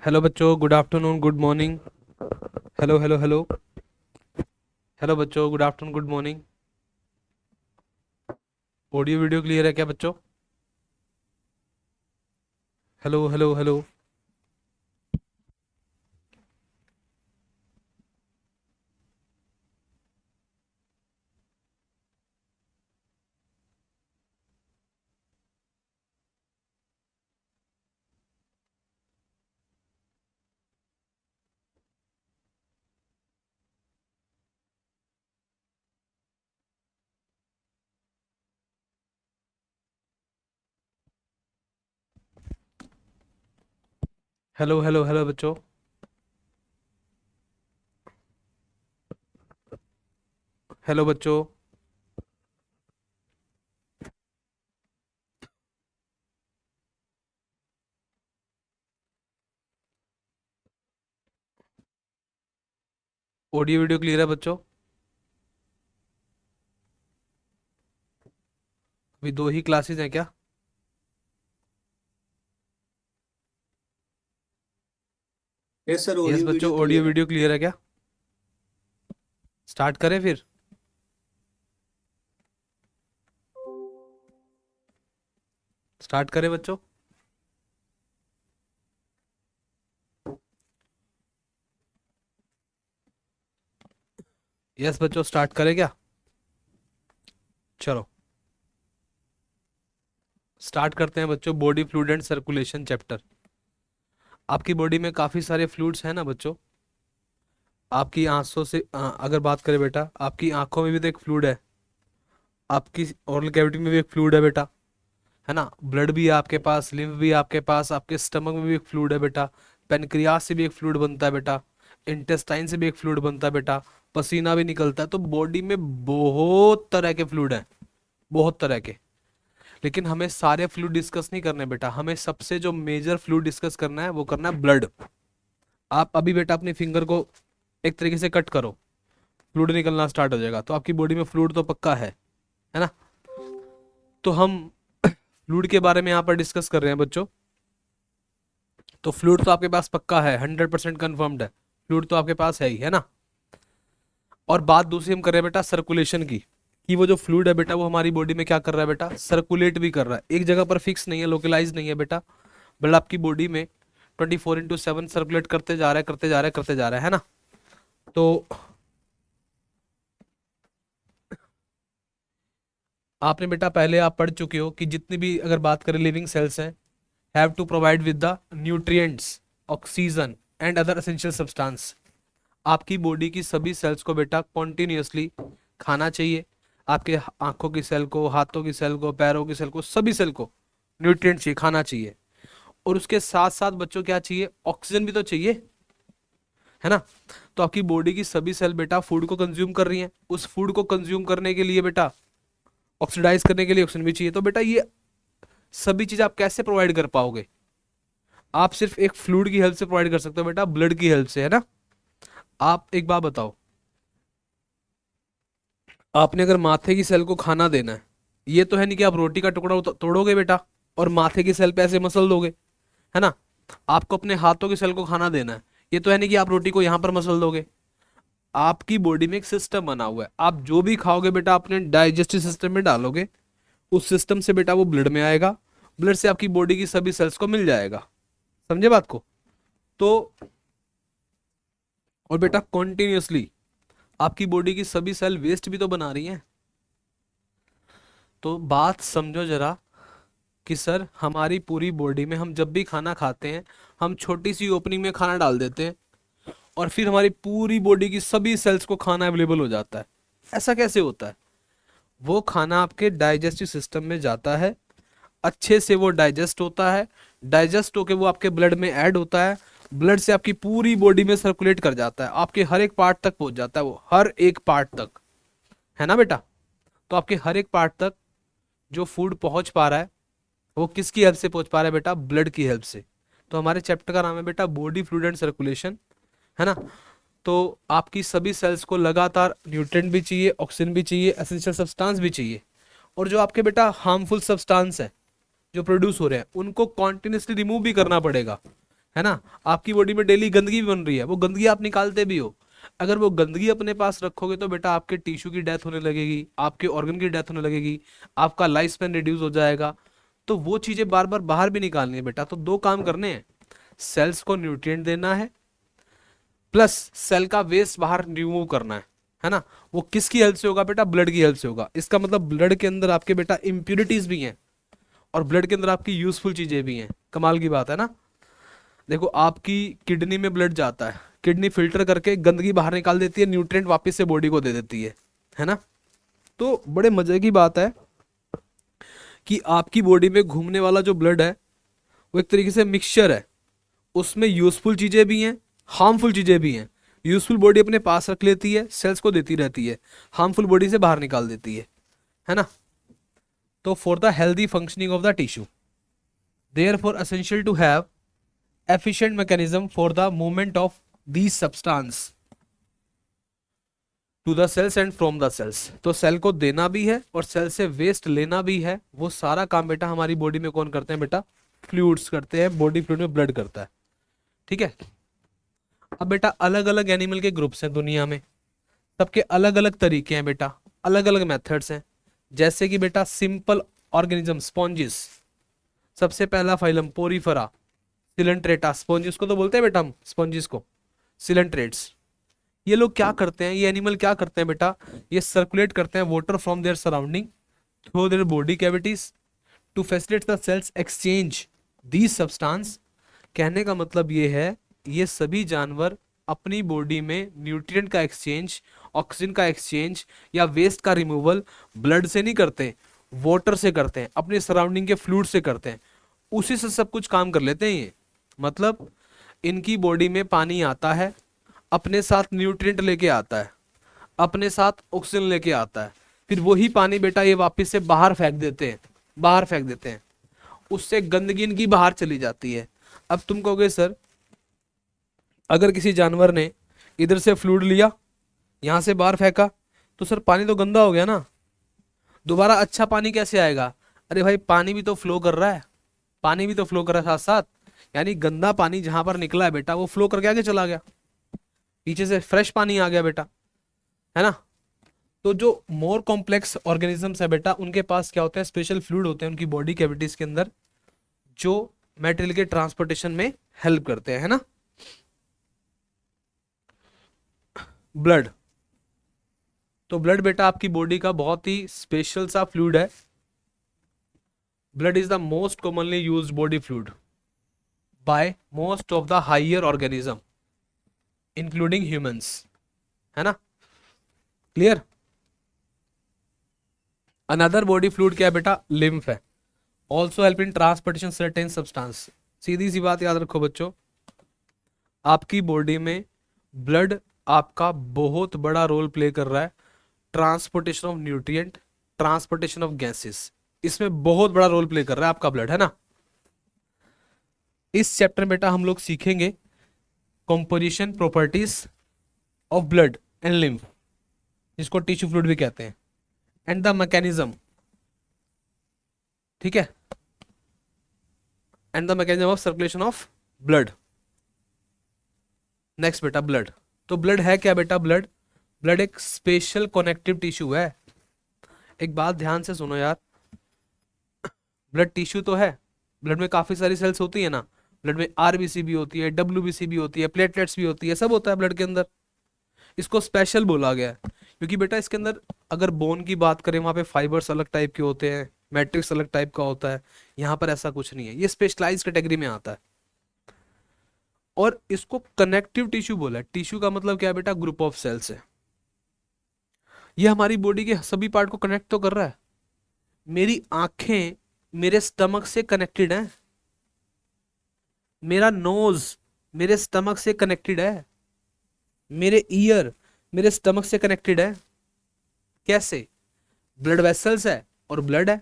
Hello बच्चों, good afternoon, good morning. Hello hello hello. Hello बच्चों, good afternoon, good morning. Audio video clear है क्या बच्चों? Hello hello hello. Hello hello hello बच्चों। Hello बच्चों। Audio video clear है बच्चों? अभी दो ही क्लासेस हैं क्या? यस सर, यस ऑडियो बच्चों, वीडियो ऑडियो क्लियर है। वीडियो क्लियर है क्या? स्टार्ट करें फिर? स्टार्ट करें बच्चों? यस बच्चों, स्टार्ट करें क्या? चलो स्टार्ट करते हैं बच्चों। Body fluid and circulation chapter. आपकी बॉडी में काफ़ी सारे फ्लूइड्स हैं ना बच्चों। आपकी आंखों से अगर बात करें बेटा, आपकी आंखों में भी तो एक फ्लूइड है। आपकी ओरल कैविटी में भी एक फ्लूइड है बेटा, है ना। ब्लड भी है आपके पास, लिम्फ भी है आपके पास, आपके स्टमक में भी एक फ्लूइड है बेटा। पेनक्रियास से भी एक फ्लूइड बनता है बेटा। इंटेस्टाइन से भी एक फ्लूइड बनता है बेटा। पसीना भी निकलता है। तो बॉडी में बहुत तरह के फ्लूइड हैं, बहुत तरह के। लेकिन हमें सारे फ्लूइड डिस्कस नहीं करने बेटा, हमें सबसे जो मेजर फ्लूइड डिस्कस करना है वो करना है ब्लड। आप अभी बेटा अपने फिंगर को एक तरीके से कट करो, फ्लूइड निकलना स्टार्ट हो जाएगा। तो आपकी बॉडी में फ्लूइड तो पक्का है ना। तो हम फ्लूइड के बारे में यहाँ पर डिस्कस कर रहे हैं बच्चों। तो फ्लूइड तो आपके पास पक्का है, 100% कन्फर्म्ड है। फ्लूइड तो आपके पास है ही, है ना। और बात दूसरी हम कर रहे हैं बेटा सर्कुलेशन की, कि वो जो फ्लूइड है बेटा वो हमारी बॉडी में क्या कर रहा है बेटा, सर्कुलेट भी कर रहा है। एक जगह पर फिक्स नहीं है, लोकलाइज नहीं है बेटा। ब्लड आपकी बॉडी में 24/7 सर्कुलेट करते जा रहा है, करते जा रहा है, करते जा रहा है ना। तो आपने बेटा पहले आप पढ़ चुके हो कि जितनी भी अगर बात करें लिविंग सेल्स हैं, have to provide with the nutrients, oxygen and other essential substance. आपकी बॉडी की सभी सेल्स को बेटा कॉन्टिन्यूसली खाना चाहिए। आपके आंखों की सेल को, हाथों की सेल को, पैरों की सेल को, सभी सेल को न्यूट्रिएंट चाहिए, खाना चाहिए। और उसके साथ साथ बच्चों क्या चाहिए, ऑक्सीजन भी तो चाहिए, है ना। तो आपकी बॉडी की सभी सेल बेटा फूड को कंज्यूम कर रही हैं। उस फूड को कंज्यूम करने के लिए बेटा, ऑक्सीडाइज करने के लिए ऑक्सीजन भी चाहिए। तो बेटा ये सभी चीज आप कैसे प्रोवाइड कर पाओगे? आप सिर्फ एक फ्लूइड की हेल्प से प्रोवाइड कर सकते हो बेटा, ब्लड की हेल्प से, है ना। आप एक बात बताओ, आपने अगर माथे की सेल को खाना देना है, ये तो है नहीं कि आप रोटी का टुकड़ा तोड़ोगे बेटा और माथे की सेल पे ऐसे मसल दोगे, है ना। आपको अपने हाथों की सेल को खाना देना है, ये तो है नहीं कि आप रोटी को यहां पर मसल दोगे। आपकी बॉडी में एक सिस्टम बना हुआ है, आप जो भी खाओगे बेटा अपने डाइजेस्टिव सिस्टम में डालोगे, उस सिस्टम से बेटा वो ब्लड में आएगा, ब्लड से आपकी बॉडी की सभी सेल्स को मिल जाएगा। समझे बात को? तो और बेटा कॉन्टिन्यूसली आपकी बॉडी की सभी सेल वेस्ट भी तो बना रही हैं। तो बात समझो जरा कि सर हमारी पूरी बॉडी में हम जब भी खाना खाते हैं, हम छोटी सी ओपनिंग में खाना डाल देते हैं और फिर हमारी पूरी बॉडी की सभी सेल्स को खाना अवेलेबल हो जाता है। ऐसा कैसे होता है? वो खाना आपके डाइजेस्टिव सिस्टम में जाता है, अच्छे से वो डाइजेस्ट होता है, डाइजेस्ट होके वो आपके ब्लड में ऐड होता है, ब्लड से आपकी पूरी बॉडी में सर्कुलेट कर जाता है, आपके हर एक पार्ट तक पहुंच जाता है, वो हर एक पार्ट तक, है ना बेटा। तो आपके हर एक पार्ट तक जो फूड पहुंच पा रहा है वो किसकी हेल्प से पहुंच पा रहा है बेटा, ब्लड की हेल्प से। तो हमारे चैप्टर का नाम है बेटा बॉडी फ्लूइड एंड सर्कुलेशन, है ना। तो आपकी सभी सेल्स को लगातार न्यूट्रिएंट भी चाहिए, ऑक्सीजन भी चाहिए, एसेंशियल सब्सटेंस भी चाहिए। और जो आपके बेटा हार्मफुल सब्सटेंस है जो प्रोड्यूस हो रहे हैं, उनको कॉन्टिन्यूसली रिमूव भी करना पड़ेगा, है ना। आपकी बॉडी में डेली गंदगी भी बन रही है, वो गंदगी आप निकालते भी हो। अगर वो गंदगी अपने पास रखोगे तो बेटा आपके टिश्यू की डेथ होने लगेगी, आपके ऑर्गन की डेथ होने लगेगी, आपका लाइफ स्पैन रिड्यूस हो जाएगा। तो वो चीजें बार बार बाहर भी निकालनी है बेटा। तो दो काम करने हैं, सेल्स को न्यूट्रिएंट देना है, प्लस सेल का वेस्ट बाहर रिमूव करना है ना। वो किसकी हेल्प से होगा बेटा? ब्लड की हेल्प से होगा। इसका मतलब ब्लड के अंदर आपके बेटा इंप्यूरिटीज भी हैं और ब्लड के अंदर आपकी यूजफुल चीजें भी हैं। कमाल की बात है ना। देखो आपकी किडनी में ब्लड जाता है, किडनी फिल्टर करके गंदगी बाहर निकाल देती है, न्यूट्रिएंट वापस से बॉडी को दे देती है ना। तो बड़े मजे की बात है कि आपकी बॉडी में घूमने वाला जो ब्लड है वो एक तरीके से मिक्सचर है। उसमें यूजफुल चीजें भी हैं, हार्मफुल चीजें भी हैं। यूजफुल बॉडी अपने पास रख लेती है, सेल्स को देती रहती है, हार्मफुल बॉडी से बाहर निकाल देती है ना। तो for the healthy functioning of the tissue therefore essential to have efficient mechanism for the movement of these substance to the cells and from the cells। तो सेल को देना भी है और सेल से वेस्ट लेना भी है। वो सारा काम बेटा हमारी बॉडी में कौन करते हैं बेटा? फ्लूइड्स करते हैं, बॉडी फ्लूइड में ब्लड करता है। ठीक है। अब बेटा अलग अलग एनिमल के ग्रुप्स हैं दुनिया में, सबके अलग अलग तरीके हैं बेटा, अलग अलग मेथड्स हैं। जैसे कि बेटा सिंपल ऑर्गेनिज्म स्पॉन्जिस, सबसे पहला फाइलम पोरीफेरा, सिलेंट्रेटा। स्पॉन्जिस को तो बोलते हैं बेटा हम, स्पॉन्जिस को सिलेंट्रेट्स। ये लोग क्या करते हैं, ये एनिमल क्या करते हैं बेटा? ये सर्कुलेट करते हैं water from their surrounding through their body cavities to facilitate the cells exchange these substance. कहने का मतलब ये है, ये सभी जानवर अपनी बॉडी में न्यूट्रिएंट का एक्सचेंज, ऑक्सीजन का एक्सचेंज या वेस्ट का रिमूवल ब्लड से नहीं करते, वाटर से करते हैं, अपने सराउंडिंग के फ्लूइड से करते हैं। उसी से सब कुछ काम कर लेते हैं ये। मतलब इनकी बॉडी में पानी आता है, अपने साथ न्यूट्रिएंट लेके आता है, अपने साथ ऑक्सीजन लेके आता है, फिर वही पानी बेटा ये वापस से बाहर फेंक देते हैं, बाहर फेंक देते हैं। उससे गंदगी इनकी बाहर चली जाती है। अब तुम कहोगे सर अगर किसी जानवर ने इधर से फ्लूइड लिया, यहां से बाहर फेंका, तो सर पानी तो गंदा हो गया ना, दोबारा अच्छा पानी कैसे आएगा? अरे भाई पानी भी तो फ्लो कर रहा है, पानी भी तो फ्लो कर रहा है साथ साथ। यानी गंदा पानी जहां पर निकला है बेटा वो फ्लो करके आगे चला गया, पीछे से फ्रेश पानी आ गया बेटा, है ना। तो जो मोर कॉम्प्लेक्स ऑर्गेनिजम्स है बेटा उनके पास क्या होता है? स्पेशल फ्लूइड होते हैं उनकी बॉडी कैविटीज के अंदर जो मेटेरियल के ट्रांसपोर्टेशन में हेल्प करते हैं, है ना। ब्लड, तो ब्लड बेटा आपकी बॉडी का बहुत ही स्पेशल सा फ्लूइड है। Blood is the most commonly used body fluid by most of the higher organism including humans, है ना। क्लियर। अनदर बॉडी फ्लूइड क्या है बेटा? लिम्फ है। Also help in transportation certain substance. सीधी सी बात याद रखो बच्चों, आपकी बॉडी में ब्लड आपका बहुत बड़ा रोल प्ले कर रहा है transportation of nutrient, transportation of gases, इसमें बहुत बड़ा रोल प्ले कर रहा है आपका ब्लड, है ना। इस चैप्टर में बेटा हम लोग सीखेंगे composition properties of blood and lymph, जिसको टिश्यू फ्लूइड भी कहते हैं, एंड द मैकेनिज्म, ठीक है, and the mechanism of circulation of blood. Next बेटा ब्लड, तो ब्लड है क्या बेटा? ब्लड, ब्लड एक स्पेशल कनेक्टिव टिश्यू है। एक बात ध्यान से सुनो यार, ब्लड टिश्यू तो है, ब्लड में काफी सारी सेल्स होती है ना, ब्लड में आरबीसी भी होती है, डब्ल्यूबीसी भी होती है, प्लेटलेट्स भी होती है, सब होता है ब्लड के अंदर। इसको स्पेशल बोला गया है क्योंकि बेटा इसके अंदर अगर बोन की बात करें वहां पे फाइबर्स अलग टाइप के होते हैं, मैट्रिक्स अलग टाइप का होता है, यहाँ पर ऐसा कुछ नहीं है, ये स्पेशलाइज कैटेगरी में आता है। और इसको कनेक्टिव टिश्यू बोला है। टिश्यू का मतलब क्या है बेटा? ग्रुप ऑफ सेल्स है। ये हमारी बॉडी के सभी पार्ट को कनेक्ट तो कर रहा है। मेरी आंखें मेरे स्टमक से कनेक्टेड है, मेरा नोज मेरे स्टमक से कनेक्टेड है, मेरे ईयर मेरे स्टमक से कनेक्टेड है। कैसे? ब्लड वेसल्स है और ब्लड है,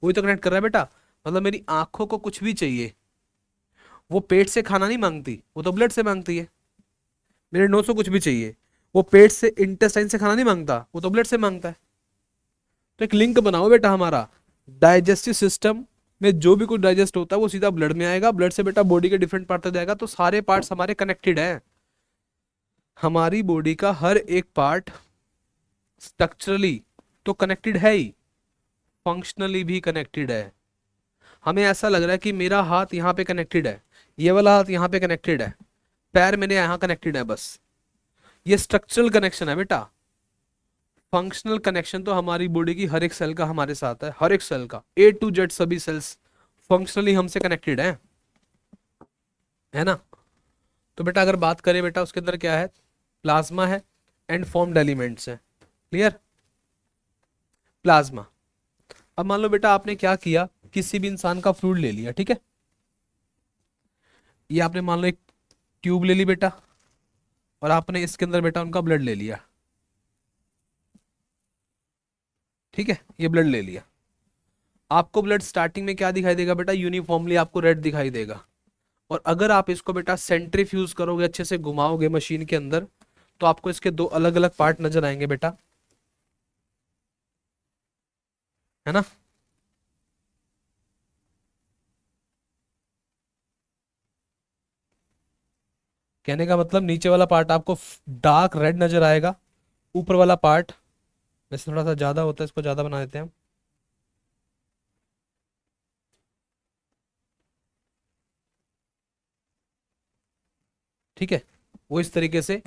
वही तो कनेक्ट कर रहा है बेटा। मतलब मेरी आंखों को कुछ भी चाहिए, वो पेट से खाना नहीं मांगती, वो तो ब्लड से मांगती है। मेरे नोज को कुछ भी चाहिए, वो पेट से इंटेस्टाइन से खाना नहीं मांगता, वो तो ब्लड से मांगता है। तो एक लिंक बनाओ बेटा हमारा डाइजेस्टिव सिस्टम में जो भी कुछ डाइजेस्ट होता है वो सीधा ब्लड में आएगा, ब्लड से बेटा बॉडी के डिफरेंट पार्ट तक जाएगा। तो सारे पार्ट्स हमारे कनेक्टेड हैं। हमारी बॉडी का हर एक पार्ट स्ट्रक्चरली तो कनेक्टेड है ही, फंक्शनली भी कनेक्टेड है। हमें ऐसा लग रहा है कि मेरा हाथ यहाँ पे कनेक्टेड है, ये वाला हाथ यहाँ पे कनेक्टेड है, पैर मेरे यहाँ कनेक्टेड है, बस ये स्ट्रक्चरल कनेक्शन है बेटा। फंक्शनल कनेक्शन तो हमारी बॉडी की हर एक सेल का हमारे साथ है, हर एक सेल का, ए टू जेड सभी सेल्स फंक्शनली हमसे कनेक्टेड है ना। तो बेटा अगर बात करें बेटा उसके अंदर क्या है, प्लाज्मा है एंड फॉर्म्ड एलिमेंट्स है। क्लियर? प्लाज्मा। अब मान लो बेटा आपने क्या किया, किसी भी इंसान का फ्लूइड ले लिया, ठीक है, ये आपने मान लो एक ट्यूब ले ली बेटा, और आपने इसके अंदर बेटा उनका ब्लड ले लिया, ठीक है, ये ब्लड ले लिया। आपको ब्लड स्टार्टिंग में क्या दिखाई देगा बेटा, यूनिफॉर्मली आपको रेड दिखाई देगा। और अगर आप इसको बेटा सेंट्रीफ्यूज करोगे, अच्छे से घुमाओगे मशीन के अंदर, तो आपको इसके दो अलग अलग पार्ट नजर आएंगे बेटा, है ना। कहने का मतलब नीचे वाला पार्ट आपको डार्क रेड नजर आएगा, ऊपर वाला पार्ट, वैसे थोड़ा सा ज्यादा होता है, इसको ज्यादा बना देते हैं हम, ठीक है, वो इस तरीके से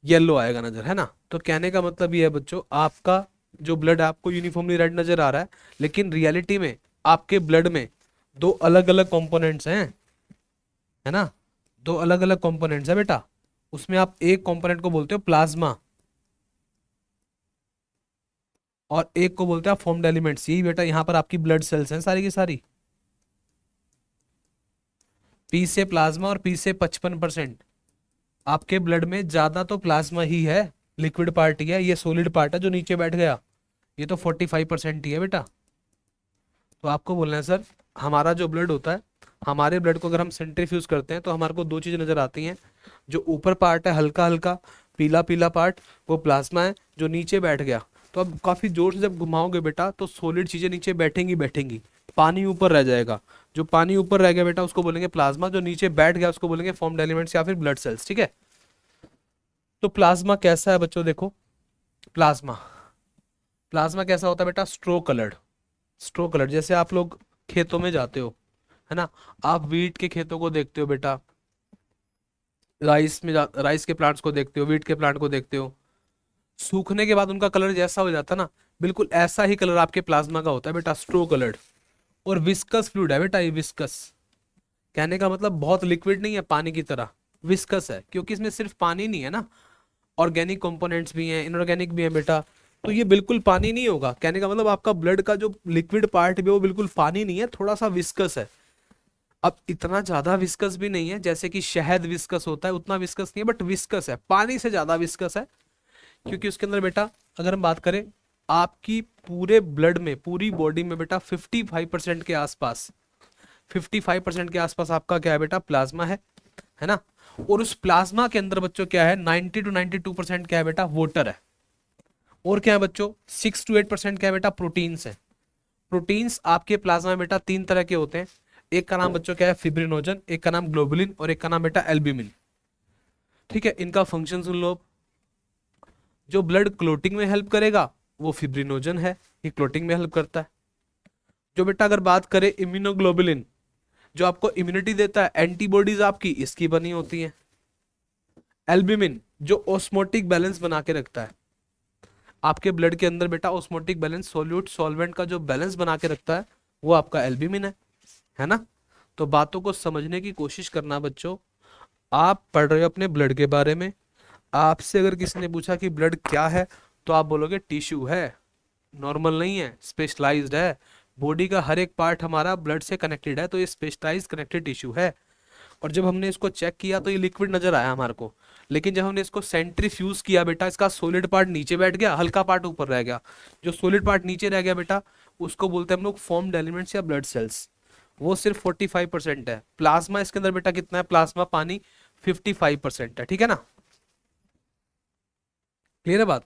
येलो आएगा नजर, है ना। तो कहने का मतलब ये है बच्चों, आपका जो ब्लड है आपको यूनिफॉर्मली रेड नजर आ रहा है, लेकिन रियलिटी में आपके ब्लड में दो अलग अलग कंपोनेंट्स हैं, है ना, दो अलग अलग कंपोनेंट्स है बेटा। उसमें आप एक कंपोनेंट को बोलते हो प्लाज्मा, और एक को बोलते हैं फॉर्म्ड एलिमेंट्स। यही बेटा यहाँ पर आपकी ब्लड सेल्स हैं सारी की सारी, पी से प्लाज्मा और पी से 55%। आपके ब्लड में ज्यादा तो प्लाज्मा ही है, लिक्विड पार्ट ही है, ये सॉलिड पार्ट है जो नीचे बैठ गया, ये तो 45% ही है बेटा। तो आपको बोलना है सर, हमारा जो ब्लड होता है, हमारे ब्लड को अगर हम सेंट्रीफ्यूज करते हैं तो हमारे को दो चीजें नजर आती हैं। जो ऊपर पार्ट है हल्का हल्का पीला पीला पार्ट, वो प्लाज्मा है जो नीचे बैठ गया। तो अब काफी जोर से जब घुमाओगे बेटा तो सॉलिड चीजें नीचे बैठेंगी बैठेंगी, पानी ऊपर रह जाएगा। जो पानी ऊपर रह गया बेटा उसको बोलेंगे प्लाज्मा, जो नीचे बैठ गया उसको बोलेंगे फॉर्म्ड एलिमेंट्स या फिर ब्लड सेल्स, ठीक है। तो प्लाज्मा कैसा है बच्चों, देखो प्लाज्मा, प्लाज्मा कैसा होता है बेटा, स्ट्रो कलर्ड। स्ट्रो कलर्ड, जैसे आप लोग खेतों में जाते हो, है ना, आप वीट के खेतों को देखते हो बेटा, राइस के प्लांट्स को देखते हो, वीट के प्लांट को देखते हो, सूखने के बाद उनका कलर जैसा हो जाता है ना, बिल्कुल ऐसा ही कलर आपके प्लाज्मा का होता है बेटा, स्ट्रो कलर्ड। और विस्कस फ्लूइड है बेटा ये, विस्कस। कहने का मतलब बहुत लिक्विड नहीं है पानी की तरह, विस्कस है, क्योंकि इसमें सिर्फ पानी नहीं है ना, ऑर्गेनिक कंपोनेंट्स भी हैं, इनऑर्गेनिक भी हैं बेटा। तो ये बिल्कुल पानी नहीं होगा। कहने का मतलब आपका ब्लड का जो लिक्विड पार्ट भी है वो बिल्कुल पानी नहीं है, थोड़ा सा विस्कस है। अब इतना ज्यादा विस्कस भी नहीं है जैसे कि शहद विस्कस होता है, उतना विस्कस नहीं है, बट विस्कस है, पानी से ज्यादा विस्कस है। क्योंकि उसके अंदर बेटा अगर हम बात करें, आपकी पूरे ब्लड में, पूरी बॉडी में बेटा 55% के आसपास, 55% के आसपास आपका क्या है बेटा, प्लाज्मा है ना। और उस प्लाज्मा के अंदर बच्चों क्या है, 90 to 92% क्या है बेटा, वाटर है। और क्या है बच्चों, 6 to 8% क्या है बेटा, प्रोटीन्स है। प्रोटीन्स आपके प्लाज्मा में बेटा तीन तरह के होते हैं, एक का नाम बच्चों क्या है, फिब्रिनोजन, एक का नाम ग्लोबुलिन, और एक का नाम बेटा एल्ब्यूमिन, ठीक है। इनका फंक्शन सुन लो। जो ब्लड क्लोटिंग में हेल्प करेगा वो फिब्रिनोजन है, ये क्लोटिंग में हेल्प करता है। जो बेटा अगर बात करें इम्यूनोग्लोबुलिन, जो आपको इम्यूनिटी देता है, एंटीबॉडीज आपकी इसकी बनी होती हैं। एल्ब्यूमिन जो ऑस्मोटिक बैलेंस बना के रखता है आपके ब्लड के अंदर बेटा, ऑस्मोटिक बैलेंस, सोल्यूट सॉल्वेंट का जो बैलेंस बना के रखता है वो आपका एल्ब्यूमिन है ना। तो बातों को समझने की कोशिश करना बच्चों। आप पढ़ रहे हो अपने ब्लड के बारे में, आपसे अगर किसी ने पूछा कि ब्लड क्या है, तो आप बोलोगे टिश्यू है, नॉर्मल नहीं है, स्पेशलाइज्ड है। बॉडी का हर एक पार्ट हमारा ब्लड से कनेक्टेड है, तो ये स्पेशलाइज्ड कनेक्टेड टिश्यू है। और जब हमने इसको चेक किया तो ये लिक्विड नजर आया हमारे को, लेकिन जब हमने इसको सेंट्रीफ्यूज किया बेटा, इसका सॉलिड पार्ट नीचे बैठ गया, हल्का पार्ट ऊपर रह गया। जो सॉलिड पार्ट नीचे रह गया बेटा उसको बोलते हैं हम लोग फॉर्म्ड एलिमेंट्स या ब्लड सेल्स। वो सिर्फ 45% है। प्लाज्मा इसके अंदर बेटा कितना है, प्लाज्मा पानी 55% है, ठीक है ना। क्लियर है बात।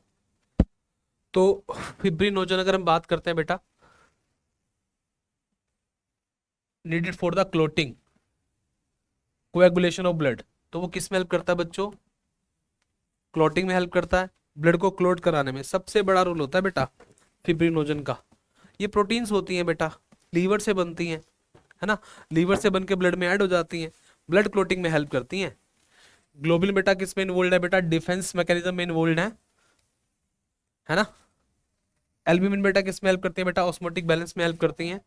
तो फिब्रिनोजन अगर हम बात करते हैं बेटा, needed for the clotting coagulation of blood. तो वो किस में हेल्प करता है बच्चों? क्लोटिंग में हेल्प करता है, ब्लड को क्लोट कराने में सबसे बड़ा रोल होता है बेटा फिब्रिनोजन का। ये प्रोटीन्स होती हैं बेटा, लीवर से बनती हैं, है ना, लीवर से बन के ब्लड में ऐड हो जाती हैं, ब्लड क्लोटिंग में हेल्प करती हैं। ग्लोबुलिन बेटा किस में इन्वोल्व है बेटा? डिफेंस मैकेनिज्म में इन्वोल्व है ना। एल्ब्यूमिन बेटा किस में हेल्प करती है बेटा? ऑस्मोटिक बैलेंस में हेल्प करती हैं,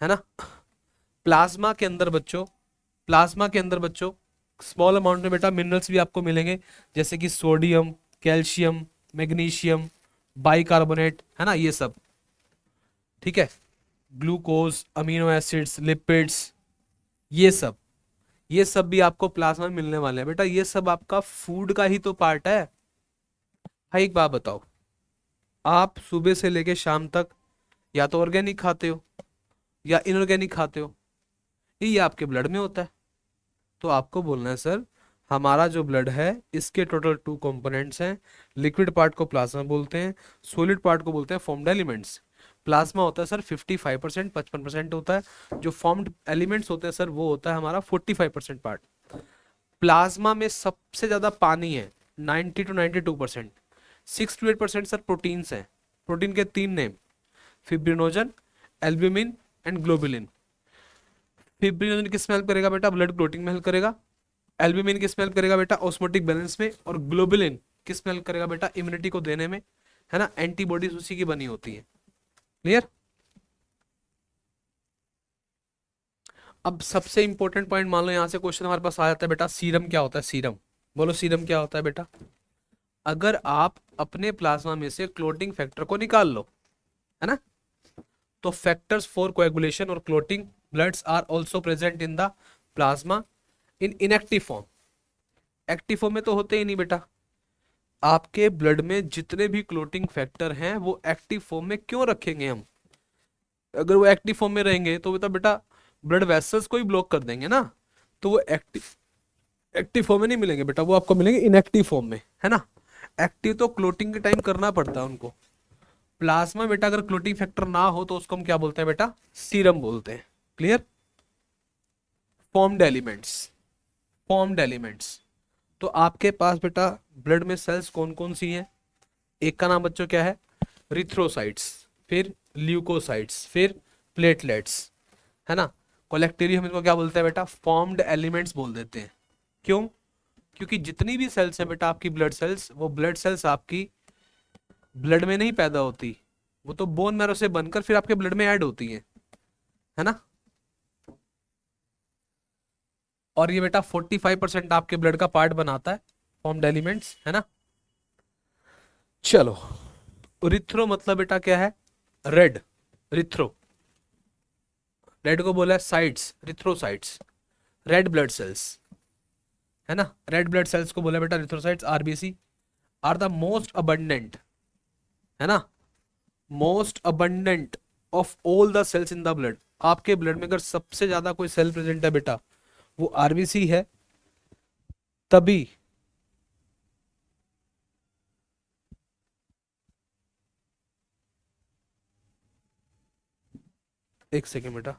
है ना। प्लाज्मा के अंदर बच्चों, प्लाज्मा के अंदर बच्चों स्मॉल अमाउंट में बेटा मिनरल्स भी आपको मिलेंगे, जैसे कि सोडियम, कैल्शियम, मैग्नीशियम, बाइकार्बोनेट, है ना, ये सब। ठीक है, ग्लूकोज, अमीनो एसिड्स, लिपिड्स, ये सब, ये सब भी आपको प्लाज्मा में मिलने वाले हैं बेटा। ये सब आपका फूड का ही तो पार्ट है। भाई एक बात बताओ, आप सुबह से लेके शाम तक या तो ऑर्गेनिक खाते हो या इनऑर्गेनिक खाते हो, ये आपके ब्लड में होता है। तो आपको बोलना है सर, हमारा जो ब्लड है इसके टोटल टू कंपोनेंट्स हैं, लिक्विड पार्ट को प्लाज्मा बोलते हैं, सॉलिड पार्ट को बोलते हैं फॉर्म्ड एलिमेंट्स। प्लाज्मा होता है सर 55%, 55% होता है। जो फॉर्म्ड एलिमेंट्स होते हैं सर वो होता है हमारा 45% पार्ट। प्लाज्मा में सबसे ज्यादा पानी है, 90 to 92%। 6 to 8% सर प्रोटीन्स हैं। प्रोटीन के तीन name, fibrinogen, albumin and globulin. Fibrinogen किस में हेल्प करेगा बेटा? ब्लड क्लोटिंग में हेल्प करेगा। एल्ब्यूमिन किस में हेल्प करेगा बेटा? ऑस्मोटिक बैलेंस में। और ग्लोबुलिन किस में हेल्प करेगा बेटा? इम्यूनिटी को देने में, है ना, एंटीबॉडीज उसी की बनी होती है। क्लियर? अब सबसे इंपॉर्टेंट पॉइंट मान लो, यहाँ से क्वेश्चन हमारे पास आ जाता है बेटा, सीरम क्या होता है? सीरम बोलो, सीरम क्या होता है बेटा? अगर आप अपने प्लाज्मा में से क्लोटिंग फैक्टर को निकाल लो, है ना, तो फैक्टर्स फॉर कोएगुलेशन और clotting bloods are also present in the plasma in inactive form. Active form में तो होते ही नहीं बेटा। आपके ब्लड में जितने भी क्लोटिंग फैक्टर हैं वो एक्टिव फॉर्म में क्यों रखेंगे हम? अगर वो एक्टिव फॉर्म में रहेंगे तो बेटा ब्लड वेसल्स को ही ब्लॉक कर देंगे ना। तो वो एक्टिव एक्टिव फॉर्म में नहीं मिलेंगे बेटा, वो आपको मिलेंगे इनएक्टिव फॉर्म में, है ना। एक्टिव तो क्लोटिंग के टाइम करना पड़ता है उनको। प्लाज्मा बेटा अगर क्लोटिंग फैक्टर ना हो तो उसको हम क्या बोलते हैं बेटा? सीरम बोलते हैं। Clear? Formed elements, formed elements. तो आपके पास बेटा ब्लड में सेल्स कौन कौन सी हैं? एक का नाम बच्चों क्या है? रिथ्रोसाइट्स, फिर ल्यूकोसाइट्स, फिर प्लेटलेट्स, है ना। कलेक्टिवली हम इसको क्या बोलते हैं बेटा? फॉर्म्ड एलिमेंट्स बोल देते हैं। क्यों? क्योंकि जितनी भी सेल्स हैं बेटा आपकी ब्लड सेल्स, वो ब्लड सेल्स आपकी ब्लड में नहीं पैदा होती, वो तो बोन मैरो से बनकर फिर आपके ब्लड में ऐड होती हैं, है ना। और ये बेटा 45% आपके ब्लड का पार्ट बनाता है, फॉर्म्ड एलिमेंट्स, है ना। चलो, रिथ्रो मतलब बेटा क्या है? रेड, रिथ्रो, रेड को बोला है cytes, erythrocytes, red blood cells, है ना। रेड ब्लड सेल्स को बोला बेटा erythrocytes. RBC are the most abundant, है ना, most abundant of all the cells in the blood. आपके ब्लड में अगर सबसे ज्यादा कोई सेल प्रेजेंट है बेटा, वो आरबीसी है। तभी, एक सेकेंड बेटा,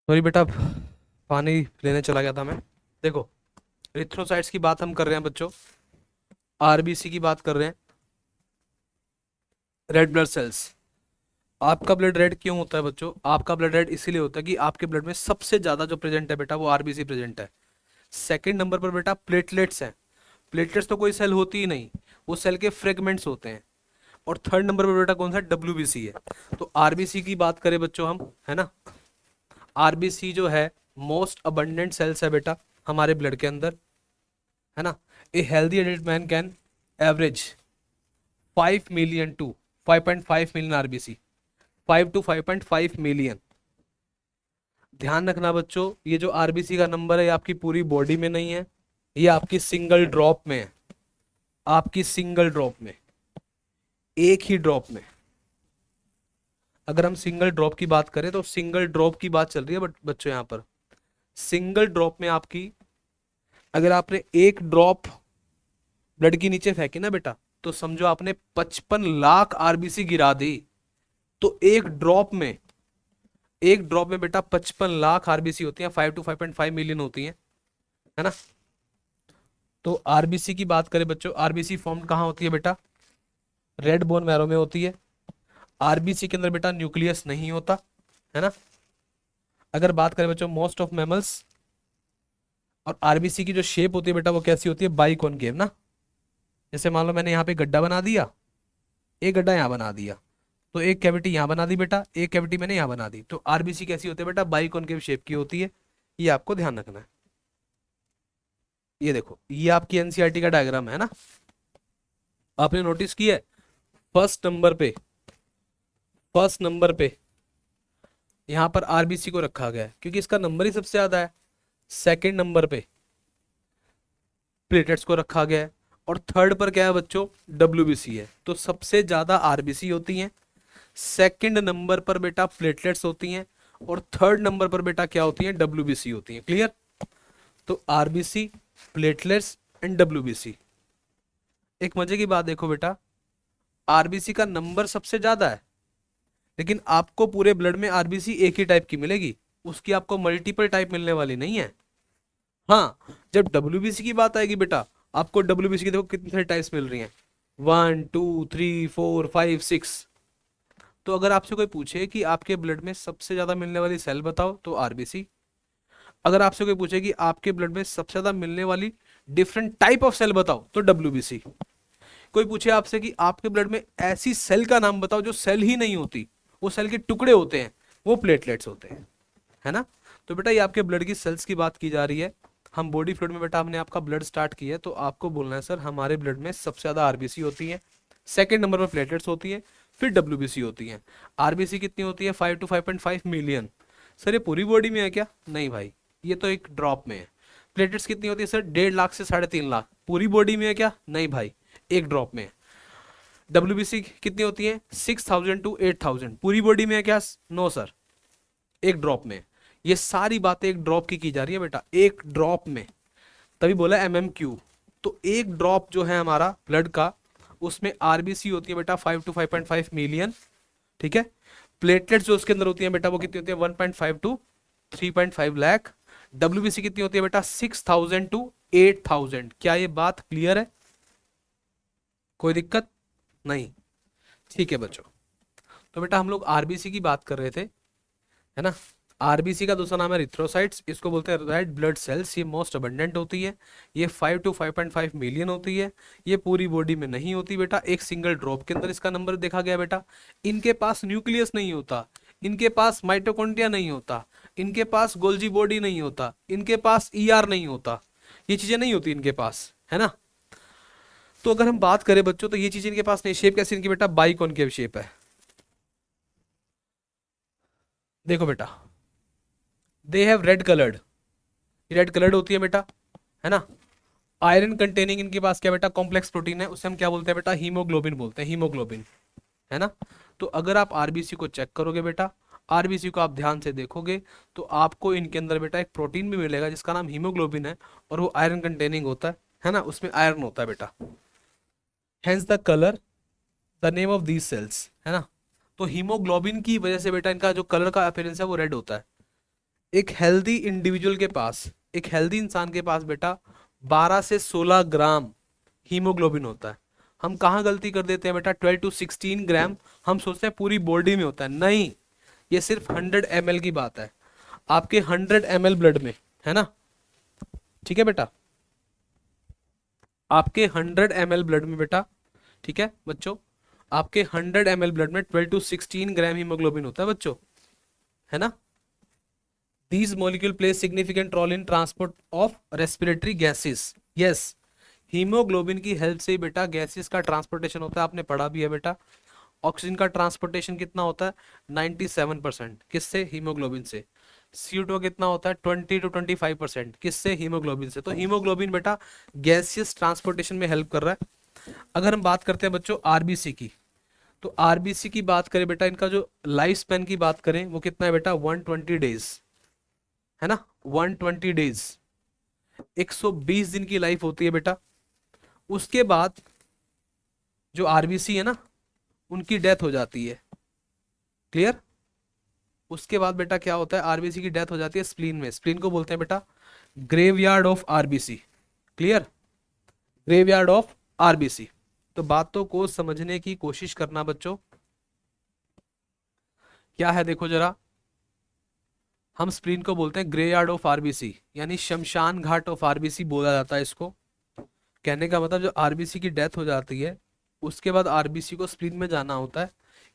सॉरी बेटा, पानी लेने चला गया था मैं। देखो, एरिथ्रोसाइट्स की बात हम कर रहे हैं बच्चों, आरबीसी की बात कर रहे हैं, रेड ब्लड सेल्स। आपका ब्लड रेड क्यों होता है बच्चों? आपका ब्लड रेड इसीलिए होता है कि आपके ब्लड में सबसे ज्यादा जो प्रेजेंट है बेटा वो आरबीसी प्रेजेंट है। सेकंड नंबर पर बेटा प्लेटलेट्स हैं। प्लेटलेट्स तो कोई सेल होती ही नहीं, वो सेल के फ्रेगमेंट्स होते हैं। और थर्ड नंबर पर बेटा कौन सा? डब्ल्यूबीसी है। तो आरबीसी की बात करें बच्चों हम, है ना, आरबीसी जो है मोस्ट अबंडेंट सेल्स है बेटा हमारे ब्लड के अंदर, है ना। A healthy adult man can average 5 million to 5.5 million RBC, 5 to 5.5 million. ध्यान रखना बच्चों, ये जो आरबीसी का नंबर है ये आपकी पूरी बॉडी में नहीं है, ये आपकी सिंगल ड्रॉप में है, आपकी सिंगल ड्रॉप में, एक ही ड्रॉप में। अगर हम सिंगल ड्रॉप की बात करें तो सिंगल ड्रॉप की बात चल रही है, बट बच्चों यहाँ पर सिंगल ड्रॉप में आपकी, अगर आपने एक ड्रॉप ब्लड की नीचे फेंकी ना बेटा, तो समझो आपने 55 लाख आरबीसी गिरा दी। तो एक ड्रॉप में बेटा 55 लाख आरबीसी होती हैं, 5 to 5.5 मिलियन होती हैं, है ना। तो आरबीसी की बात करें बच्चों, आरबीसी फॉर्म कहाँ होती है बेटा? रेड बोन मैरो में होती है। आरबीसी के अंदर बेटा न्यूक्लियस नहीं होता, है ना। अगर बात करें बच्चों मोस्ट ऑफ मैमल्स, और आरबीसी की जो शेप होती है बेटा वो कैसी होती है? बाइकॉनकेव ना। जैसे मान लो मैंने यहाँ पे गड्ढा बना दिया, एक गड्ढा यहाँ बना दिया, तो एक कैविटी यहाँ बना दी बेटा, एक कैविटी मैंने यहाँ बना दी, तो आरबीसी कैसी होती है बेटा? बाइकॉनकेव शेप की होती है। ये आपको ध्यान रखना है। ये देखो, ये आपकी एनसीईआरटी का डायग्राम है ना, आपने नोटिस किया है? फर्स्ट नंबर पे, फर्स्ट नंबर पे यहाँ पर आरबीसी को रखा गया है क्योंकि इसका नंबर ही सबसे ज्यादा है। सेकंड नंबर पे प्लेटलेट्स को रखा गया है, और थर्ड पर क्या है बच्चों? डब्ल्यूबीसी है। तो सबसे ज्यादा आरबीसी होती हैं, सेकंड नंबर पर बेटा प्लेटलेट्स होती हैं, और थर्ड नंबर पर बेटा क्या होती हैं? डब्ल्यूबीसी होती हैं। क्लियर? तो आरबीसी, प्लेटलेट्स एंड डब्ल्यूबीसी। एक मजे की बात देखो बेटा, आरबीसी का नंबर सबसे ज्यादा है, लेकिन आपको पूरे ब्लड में आरबीसी एक ही टाइप की मिलेगी, उसकी आपको मल्टीपल टाइप मिलने वाली नहीं है। हाँ, जब डब्ल्यूबीसी की बात आएगी बेटा, आपको डब्ल्यूबीसी की देखो कितनी सारी टाइप्स मिल रही हैं, 1 2 3 4 5 6। तो अगर आपसे कोई पूछे कि आपके ब्लड में सबसे ज्यादा मिलने वाली सेल बताओ, तो आरबीसी। अगर आपसे कोई पूछे कि आपके ब्लड में सबसे ज्यादा मिलने वाली डिफरेंट टाइप ऑफ सेल बताओ, तो डब्ल्यूबीसी। कोई पूछे आपसे कि आपके ब्लड में ऐसी सेल का नाम बताओ जो सेल ही नहीं होती, वो सेल के टुकड़े होते हैं, वो प्लेटलेट्स होते हैं, है ना। तो बेटा ये आपके ब्लड की सेल्स की बात की जा रही है। हम बॉडी फ्लूइड में बेटा हमने आपका ब्लड स्टार्ट किया है, तो आपको बोलना है सर हमारे ब्लड में सबसे ज्यादा आरबीसी होती है, सेकंड नंबर पर प्लेटलेट्स होती है, फिर डब्ल्यूबीसी होती है। आरबीसी कितनी होती है? 5 to 5.5 मिलियन। सर ये पूरी बॉडी में है क्या? नहीं भाई, ये तो एक ड्रॉप में है। प्लेटलेट्स कितनी होती है सर? 1.5 लाख से 3.5 लाख। पूरी बॉडी में है क्या? नहीं भाई, एक ड्रॉप में है। डब्ल्यूबीसी कितनी होती है? 6,000 to 8,000। पूरी बॉडी में है क्या? नो सर, एक ड्रॉप में। ये सारी बातें एक ड्रॉप की जा रही है बेटा, एक ड्रॉप में, तभी बोला MMQ। तो एक ड्रॉप जो है हमारा ब्लड का, उसमें आरबीसी होती है बेटा 5 to 5.5 मिलियन, ठीक है। प्लेटलेट्स जो उसके अंदर होती है बेटा वो कितनी होती है? 1.5 to 3.5 लाख। डब्ल्यूबीसी कितनी होती है बेटा? 6,000 to 8,000। क्या ये बात क्लियर है? कोई दिक्कत नहीं? ठीक है बच्चों, तो बेटा हम लोग आरबीसी की बात कर रहे थे, है ना। आरबीसी का दूसरा नाम है रिथ्रोसाइट्स, इसको बोलते हैं रेड ब्लड सेल्स। ये मोस्ट अबंडेंट होती है, ये 5 to 5.5 मिलियन होती है। ये पूरी बॉडी में नहीं होती बेटा, एक सिंगल ड्रॉप के अंदर इसका नंबर देखा गया बेटा। इनके पास न्यूक्लियस नहीं होता, इनके पास माइटोकॉन्ड्रिया नहीं होता, इनके पास गोल्जी बॉडी नहीं होता, इनके पास ईआर नहीं होता, ये चीजें नहीं होती इनके पास, है ना। तो अगर हम बात करें बच्चों, तो ये चीज इनके पास नहीं। शेप कैसी इनकी बेटा? बाइकॉनकेव शेप है। देखो बेटा, they have read coloured, red coloured होती है बेटा, है ना। आयरन कंटेनिंग इनके पास क्या बेटा? कॉम्प्लेक्स प्रोटीन है, उसे हम क्या बोलते हैं बेटा? हीमोग्लोबिन बोलते हैं, हीमोग्लोबिन, है ना। तो अगर आप आरबीसी को चेक करोगे बेटा, आरबीसी को आप ध्यान से देखोगे, तो आपको इनके अंदर बेटा एक प्रोटीन भी मिलेगा जिसका नाम हीमोग्लोबिन है, और वो आयरन कंटेनिंग होता है ना, उसमें आयरन होता है बेटा। Hence the colour, the name of these cells, है ना। तो हीमोग्लोबिन की वजह से बेटा इनका जो कलर का अपीयरेंस है वो रेड होता है। एक हेल्दी इंडिविजुअल के पास, एक हेल्दी इंसान के पास बेटा 12 से 16 ग्राम हीमोग्लोबिन होता है। हम कहाँ गलती कर देते हैं बेटा, 12 to 16 ग्राम हम सोचते हैं पूरी बॉडी में होता है, नहीं, ये सिर्फ 100 ml की बात है, आपके 100 ml ब्लड में, है ना, ठीक है बेटा, आपके 100 ml ब्लड में बेटा, ठीक है बच्चों, आपके 100 ml ब्लड में 12 to 16 ग्राम हीमोग्लोबिन होता है बच्चों, है ना। These molecule play significant role in transport of respiratory gases. Yes, haemoglobin की हेल्प से ही बेटा गैसेस का ट्रांसपोर्टेशन होता है, आपने पढ़ा भी है बेटा। ऑक्सीजन का ट्रांसपोर्टेशन कितना होता है, 97%, किससे, हीमोग्लोबिन से। CO2 कितना होता है, 20 to 25%, किससे, हीमोग्लोबिन से। तो हीमोग्लोबिन बेटा गैसियस ट्रांसपोर्टेशन में हेल्प कर रहा है। अगर हम बात करते हैं बच्चों आरबीसी की, तो आरबीसी की बात करें बेटा, इनका जो लाइफ स्पैन की बात करें वो कितना है बेटा, 120 डेज, है ना, 120 डेज, 120 दिन की लाइफ होती है बेटा। उसके बाद जो आरबीसी है ना, उनकी डेथ हो जाती है, क्लियर। उसके बाद बेटा क्या होता है, आरबीसी की डेथ हो जाती है स्प्लीन में, स्प्लीन को बोलते हैं बेटा graveyard of RBC, clear, graveyard of RBC. तो बातों को समझने की कोशिश करना बच्चों, क्या है देखो जरा, हम स्प्लीन को बोलते हैं ग्रेवयार्ड ऑफ आरबीसी, यानी शमशान घाट ऑफ आरबीसी बोला जाता है इसको। कहने का मतलब जो आरबीसी की डेथ हो जाती है, उसके बाद आरबीसी को स्प्लीन में जाना होता है,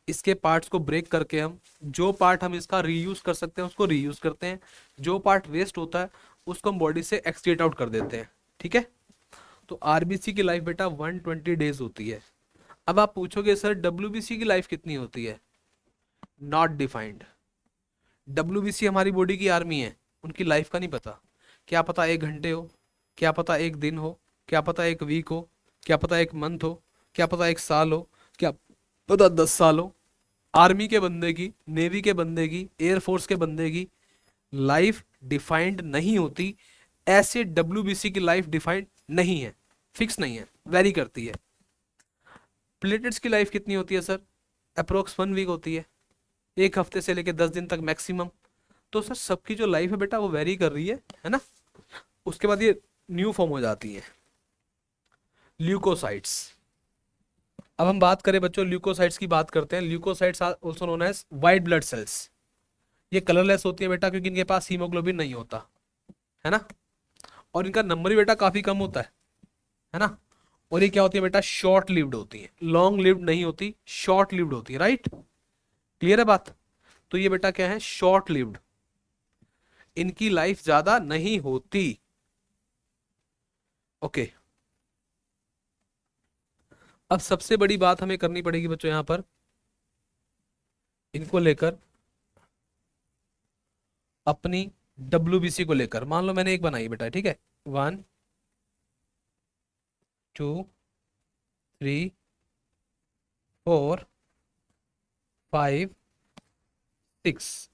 इसके पार्ट्स को ब्रेक करके हम जो पार्ट हम इसका रीयूज कर सकते हैं उसको रीयूज करते हैं, जो पार्ट वेस्ट होता है उसको हम बॉडी से एक्सक्रीट आउट कर देते हैं, ठीक है। तो आरबीसी की लाइफ बेटा 120 डेज होती है। अब आप पूछोगे सर डब्ल्यूबीसी की लाइफ कितनी होती है, नॉट डिफाइंड। डब्ल्यूबीसी हमारी बॉडी की आर्मी है, उनकी लाइफ का नहीं पता, क्या पता 1 घंटे हो, क्या पता 1 दिन हो, क्या पता 1 वीक हो, क्या पता 1 मंथ हो, क्या पता 1 साल हो, क्या पता 10 साल हो। आर्मी के बंदे की, नेवी के बंदे की, एयरफोर्स के बंदे की लाइफ डिफाइंड नहीं होती, ऐसे डब्ल्यूबीसी की लाइफ डिफाइंड नहीं है, फिक्स नहीं है, वेरी करती है। प्लेटेट्स की लाइफ कितनी होती है सर, अप्रोक्स 1 वीक होती है, 1 हफ्ते से लेकर 10 दिन तक मैक्सिमम। तो सर सबकी जो लाइफ है बेटा वो वेरी कर रही है ना। उसके बाद ये न्यू फॉर्म हो जाती है ल्यूकोसाइट्स। अब हम बात करें बच्चों ल्यूकोसाइट्स की, बात करते हैं। Leucocytes are also known as white blood cells. ये कलरलेस होती है बेटा क्योंकि इनके पास हीमोग्लोबिन नहीं होता, है ना, और इनका नंबर भी बेटा काफी कम होता है ना। और ये क्या होती है बेटा, शॉर्ट लिव्ड होती है, लॉन्ग लिव्ड नहीं होती, शॉर्ट लिव्ड होती है, राइट, क्लियर है बात। तो ये बेटा क्या है, शॉर्ट लिव्ड, इनकी लाइफ ज्यादा नहीं होती, ओके। अब सबसे बड़ी बात हमें करनी पड़ेगी बच्चों यहां पर, इनको लेकर, अपनी डब्ल्यूबीसी को लेकर। मान लो मैंने एक बनाई बेटा, ठीक है, 1 2 3 4 5 6।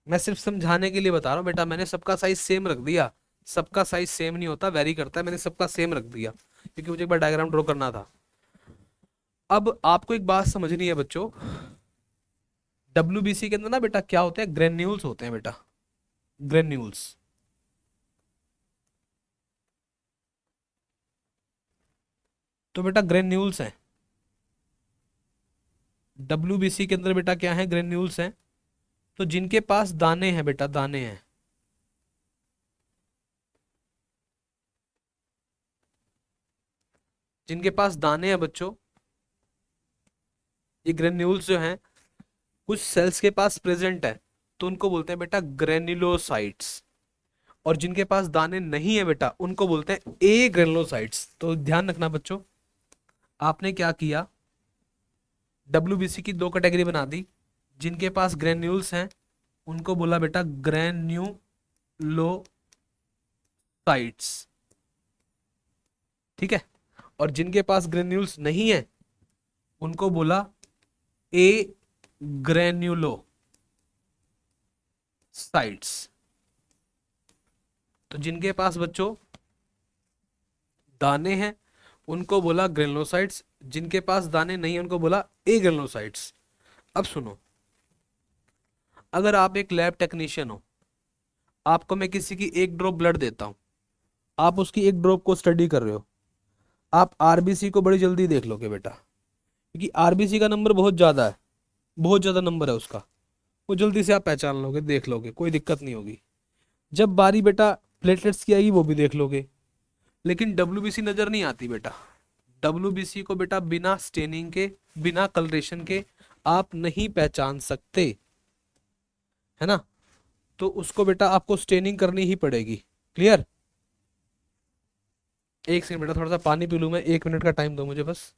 मैं सिर्फ समझाने के लिए बता रहा हूँ बेटा, मैंने सबका साइज सेम रख दिया, सबका साइज सेम नहीं होता, वेरी करता है, मैंने सबका सेम रख दिया क्योंकि मुझे एक बार डायग्राम ड्रॉ करना था। अब आपको एक बात समझनी है बच्चों, डब्ल्यूबीसी के अंदर ना बेटा क्या होते हैं, ग्रेन्यूल्स होते हैं बेटा, ग्रेन्यूल्स। तो बेटा ग्रेन्यूल्स हैं डब्ल्यूबीसी के अंदर, बेटा क्या है, ग्रेन्यूल्स हैं। तो जिनके पास दाने हैं बेटा, दाने हैं, जिनके पास दाने हैं बच्चों, ये ग्रेन्यूल्स जो हैं कुछ सेल्स के पास प्रेजेंट है, तो उनको बोलते हैं बेटा ग्रेन्युलोसाइट्स। और जिनके पास दाने नहीं है बेटा उनको बोलते हैं ए ग्रेनुलोसाइट्स। तो ध्यान रखना बच्चों, आपने क्या किया, डब्ल्यूबीसी की 2 कैटेगरी बना दी, जिनके पास ग्रेन्यूल्स हैं उनको बोला बेटा ग्रेन्युलोसाइट्स, ठीक है, और जिनके पास ग्रेन्यूल्स नहीं है उनको बोला ए ग्रेन्युलोसाइट्स। तो जिनके पास बच्चों दाने हैं उनको बोला ग्रेनुलोसाइट्स, जिनके पास दाने नहीं है उनको बोला ए ग्रेनुलोसाइट्स। अब सुनो, अगर आप एक लैब टेक्नीशियन हो, आपको मैं किसी की एक ड्रॉप ब्लड देता हूँ, आप उसकी एक ड्रॉप को स्टडी कर रहे हो, आप आरबीसी को बड़ी जल्दी देख लोगे बेटा, क्योंकि आरबीसी का नंबर बहुत ज़्यादा है, बहुत ज़्यादा नंबर है उसका, वो जल्दी से आप पहचान लोगे, देख लोगे, कोई दिक्कत नहीं होगी। जब बारी बेटा प्लेटलेट्स की आएगी वो भी देख लोगे। लेकिन डब्ल्यूबीसी नज़र नहीं आती बेटा, डब्ल्यूबीसी को बेटा बिना स्टेनिंग के, बिना कलरेशन के आप नहीं पहचान सकते, है ना। तो उसको बेटा आपको स्टेनिंग करनी ही पड़ेगी। क्लियर। एक सेकंड बेटा, थोड़ा सा पानी पी लूँ मैं, 1 मिनट का टाइम दो मुझे बस।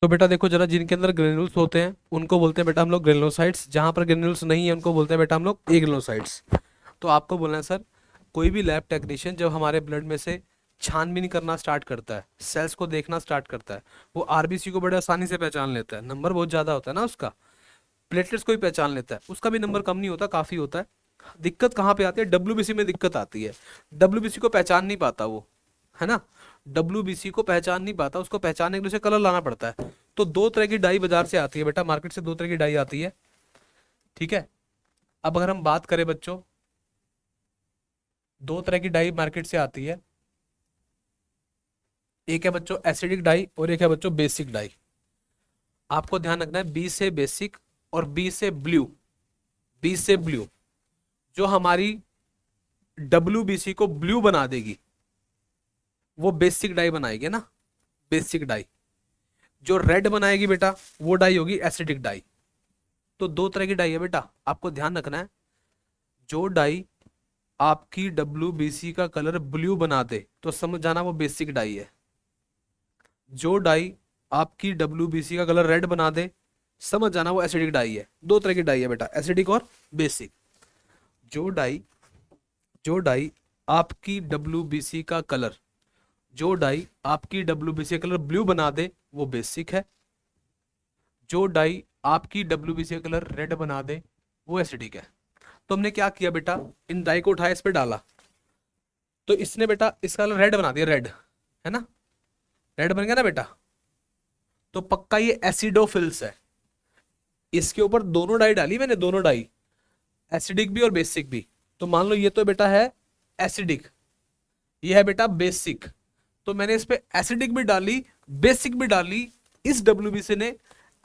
तो बेटा देखो जरा, जिनके अंदर ग्रेन्यूल्स होते हैं उनको बोलते हैं बेटा हम लोग ग्रेनुलोसाइट्स, जहां पर ग्रेन्यूल्स नहीं है उनको बोलते हैं बेटा हम लोग एग्रेनुलोसाइट्स। तो आपको बोलना है सर, कोई भी लैब टेक्नीशियन जब हमारे ब्लड में से छानबीन करना स्टार्ट करता है, सेल्स को देखना स्टार्ट करता है, वो आरबीसी को बड़े आसानी से पहचान लेता है, नंबर बहुत ज़्यादा होता है ना उसका। प्लेटलेट्स को भी पहचान लेता है, उसका भी नंबर कम नहीं होता, काफ़ी होता है। दिक्कत कहाँ पे आती है, डब्ल्यूबीसी में दिक्कत आती है। डब्ल्यूबीसी को पहचान नहीं पाता वो, है ना। डब्ल्यूबीसी को पहचान नहीं पाता, उसको पहचानने के लिए उसे कलर लाना पड़ता है। तो दो तरह की डाई बाजार से आती है बेटा, मार्केट से दो तरह की डाई आती है, ठीक है। अब अगर हम बात करें बच्चों, दो तरह की डाई मार्केट से आती है, एक है बच्चों एसिडिक डाई और एक है बच्चों बेसिक डाई। आपको ध्यान रखना है, बी से बेसिक और बी से ब्लू, बी से ब्लू जो हमारी डब्ल्यूबीसी को ब्लू बना देगी वो बेसिक डाई बनाएगी ना, बेसिक डाई। जो रेड बनाएगी बेटा वो डाई होगी एसिडिक डाई। तो दो तरह की डाई है बेटा, आपको ध्यान रखना है। जो डाई आपकी डब्ल्यूबीसी का कलर ब्लू बना दे तो समझ जाना वो बेसिक डाई है। जो डाई आपकी डब्ल्यूबीसी का कलर रेड बना दे, समझ जाना वो एसिडिक डाई है। दो तरह की डाई है बेटा, एसिडिक और बेसिक। जो डाई जो डाई आपकी डब्ल्यूबीसी का कलर जो डाई आपकी डब्ल्यूबीसी का कलर ब्लू बना दे वो बेसिक है। जो डाई आपकी डब्ल्यूबीसी का कलर रेड बना दे वो एसिडिक है। तो हमने क्या किया बेटा, इन डाई को उठाया, इस पे डाला, तो इसने बेटा इसका कलर रेड बना दिया, रेड, है ना, रेड बन गया ना बेटा। तो पक्का ये एसिडोफिल्स है। इसके ऊपर दोनों डाई डाली मैंने, दोनों डाई, एसिडिक भी और बेसिक भी। तो मान लो ये तो बेटा है एसिडिक, ये है बेटा बेसिक। तो मैंने इस पे एसिडिक भी डाली, बेसिक भी डाली। इस डब्ल्यूबीसी ने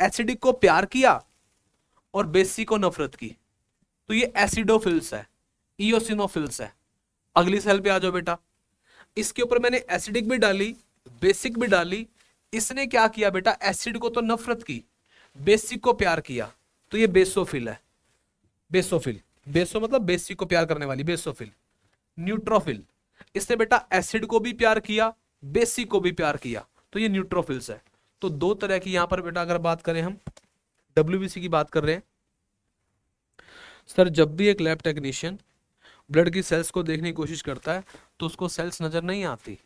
एसिडिक को प्यार किया और बेसिक को नफरत की। तो ये एसिडोफिल्स है, इयोसिनोफिल्स है। अगली सेल पे आ जाओ बेटा, इसके ऊपर मैंने एसिडिक भी डाली, बेसिक भी डाली। इसने क्या किया बेटा, एसिड को तो नफरत की, बेसिक को प्यार किया। तो ये बेसोफिल है, बेसोफिल। बेसो मतलब बेसिक को प्यार करने वाली, बेसोफिल। न्यूट्रोफिल, इसने बेटा एसिड को भी प्यार किया, बेसिक को भी प्यार किया, तो ये न्यूट्रोफिल्स है। तो दो तरह की यहां पर बेटा अगर बात करें हम डब्ल्यूबीसी की बात कर रहे हैं। सर जब भी एक लैब टेक्नीशियन ब्लड की सेल्स को देखने की कोशिश करता है तो उसको सेल्स नजर नहीं आती।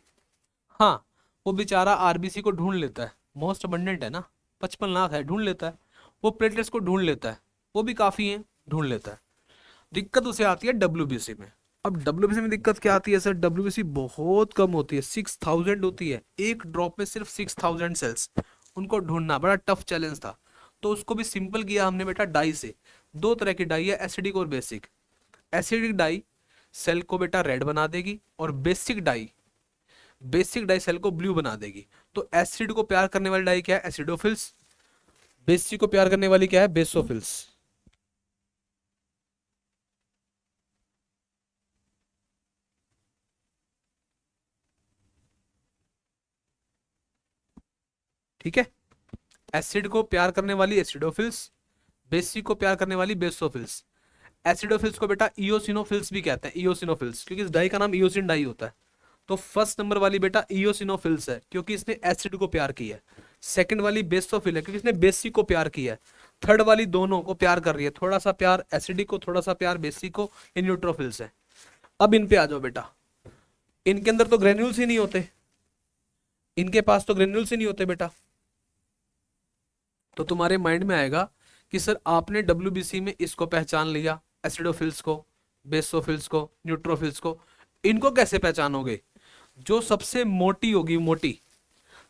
हाँ, वो बेचारा आरबीसी को ढूंढ लेता है, मोस्ट अबंडेंट है ना, 55 लाख है, ढूंढ लेता है। वो प्लेटलेट्स को ढूंढ लेता है, वो भी काफी है, ढूंढ लेता है। दिक्कत उसे आती है डब्ल्यूबीसी में। अब डब्ल्यूबीसी में दिक्कत क्या आती है सर, डब्ल्यूबीसी बहुत कम होती है, 6000 होती है, एक ड्रॉप में सिर्फ 6000 सेल्स, उनको ढूंढना बड़ा टफ चैलेंज था। तो उसको भी सिंपल किया हमने बेटा डाई से। दो तरह की डाई है, एसिडिक और बेसिक। एसिडिक डाई सेल को बेटा रेड बना देगी, और बेसिक डाई सेल को ब्लू बना देगी। तो एसिड को प्यार करने वाली डाई क्या है, एसिडोफिल्स। बेसिक को प्यार करने वाली क्या है, बेसोफिल्स। ठीक है, एसिड को प्यार करने वाली एसिडोफिल्स, बेसिक को प्यार करने वाली बेसोफिल्स। एसिडोफिल्स को बेटा इओसिनोफिल्स भी कहते हैं, इओसिनोफिल्स, क्योंकि इस डाई का नाम इओसिन डाई होता है। तो फर्स्ट नंबर वाली बेटा इओसिनोफिल्स है, क्योंकि इसने एसिड को प्यार किया है। सेकंड वाली बेसोफिल है, क्योंकि इसने बेसिक को प्यार किया है। थर्ड वाली दोनों को प्यार कर रही है, थोड़ा सा प्यार एसिडिक को, थोड़ा सा प्यार बेसिक को, ये न्यूट्रोफिल्स है। अब इन पे आ जाओ बेटा, इनके अंदर तो ग्रेन्यूल्स ही नहीं होते, इनके पास तो ग्रेन्यूल्स ही नहीं होते बेटा। तो तुम्हारे माइंड में आएगा कि सर आपने डब्ल्यूबीसी में इसको पहचान लिया, एसिडोफिल्स को, बेसोफिल्स को, न्यूट्रोफिल्स को, इनको कैसे पहचानोगे। जो सबसे मोटी होगी, मोटी,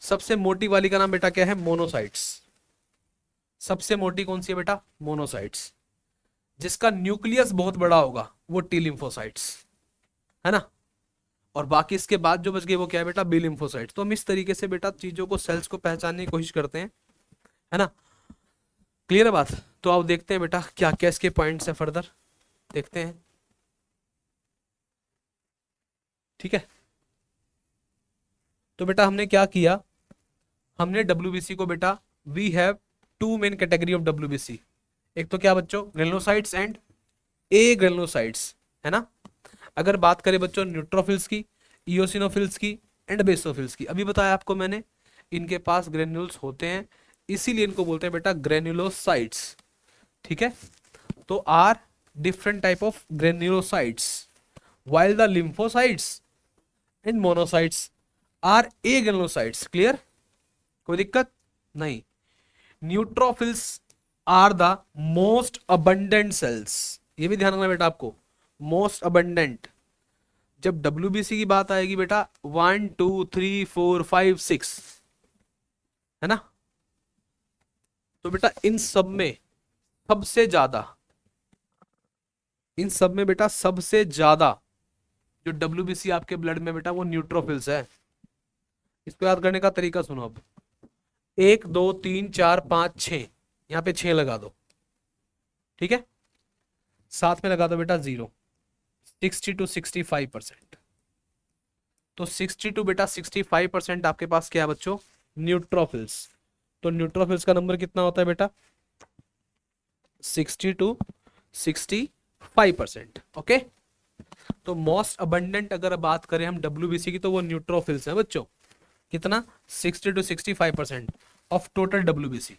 सबसे मोटी वाली का नाम बेटा क्या है, मोनोसाइट्स। सबसे मोटी कौन सी है बेटा, मोनोसाइट्स। जिसका न्यूक्लियस बहुत बड़ा होगा वो टी लिम्फोसाइट्स, है ना। और बाकी इसके बाद जो बच गए वो क्या है बेटा, बी लिम्फोसाइट्स। तो हम इस तरीके से बेटा चीजों को, सेल्स को पहचानने की कोशिश करते हैं, है ना। क्लियर है बात। तो आप देखते हैं बेटा क्या क्या इसके पॉइंट्स है, फर्दर देखते हैं। ठीक है, तो बेटा हमने क्या किया, हमने डब्ल्यूबीसी को बेटा, we have two main category of WBC. एक तो क्या बच्चों, ग्रेनुलोसाइट्स एंड ए ग्रेनुलोसाइट्स, है ना। अगर बात करें बच्चों न्यूट्रोफिल्स की, इओसिनोफिल्स की एंड बेसोफिल्स की, अभी बताया आपको मैंने, इनके पास ग्रेन्यूल्स होते हैं, इसीलिए इनको बोलते हैं बेटा ग्रेन्युलोसाइट्स। ठीक है, तो are different type of granulocytes, while the lymphocytes and monocytes are agranulocytes। Clear, कोई दिक्कत नहीं। Neutrophils are the most abundant cells, ये भी ध्यान रखना बेटा आपको, मोस्ट अबंडेंट। जब डब्ल्यूबीसी की बात आएगी बेटा, 1 2 3 4 5 6, है ना। तो बेटा इन सब में सबसे ज्यादा, इन सब में बेटा सबसे ज्यादा जो डब्ल्यूबीसी आपके ब्लड में बेटा वो न्यूट्रोफिल्स है। इसको याद करने का तरीका सुनो अब, 1 2 3 4 5 6, यहाँ पे 6 लगा दो, ठीक है। साथ में लगा दो बेटा 0, 60 to 65%। तो 62 बेटा 65% आपके पास क्या है बच्चों, न्यूट्रोफिल्स। तो न्यूट्रोफिल्स का नंबर कितना होता है बेटा, 60 to 65%। ओके, तो मोस्ट अबंडेंट अगर बात करें हम डब्ल्यूबीसी की तो वो न्यूट्रोफिल्स है बच्चों। कितना, 60 to 65% of total WBC.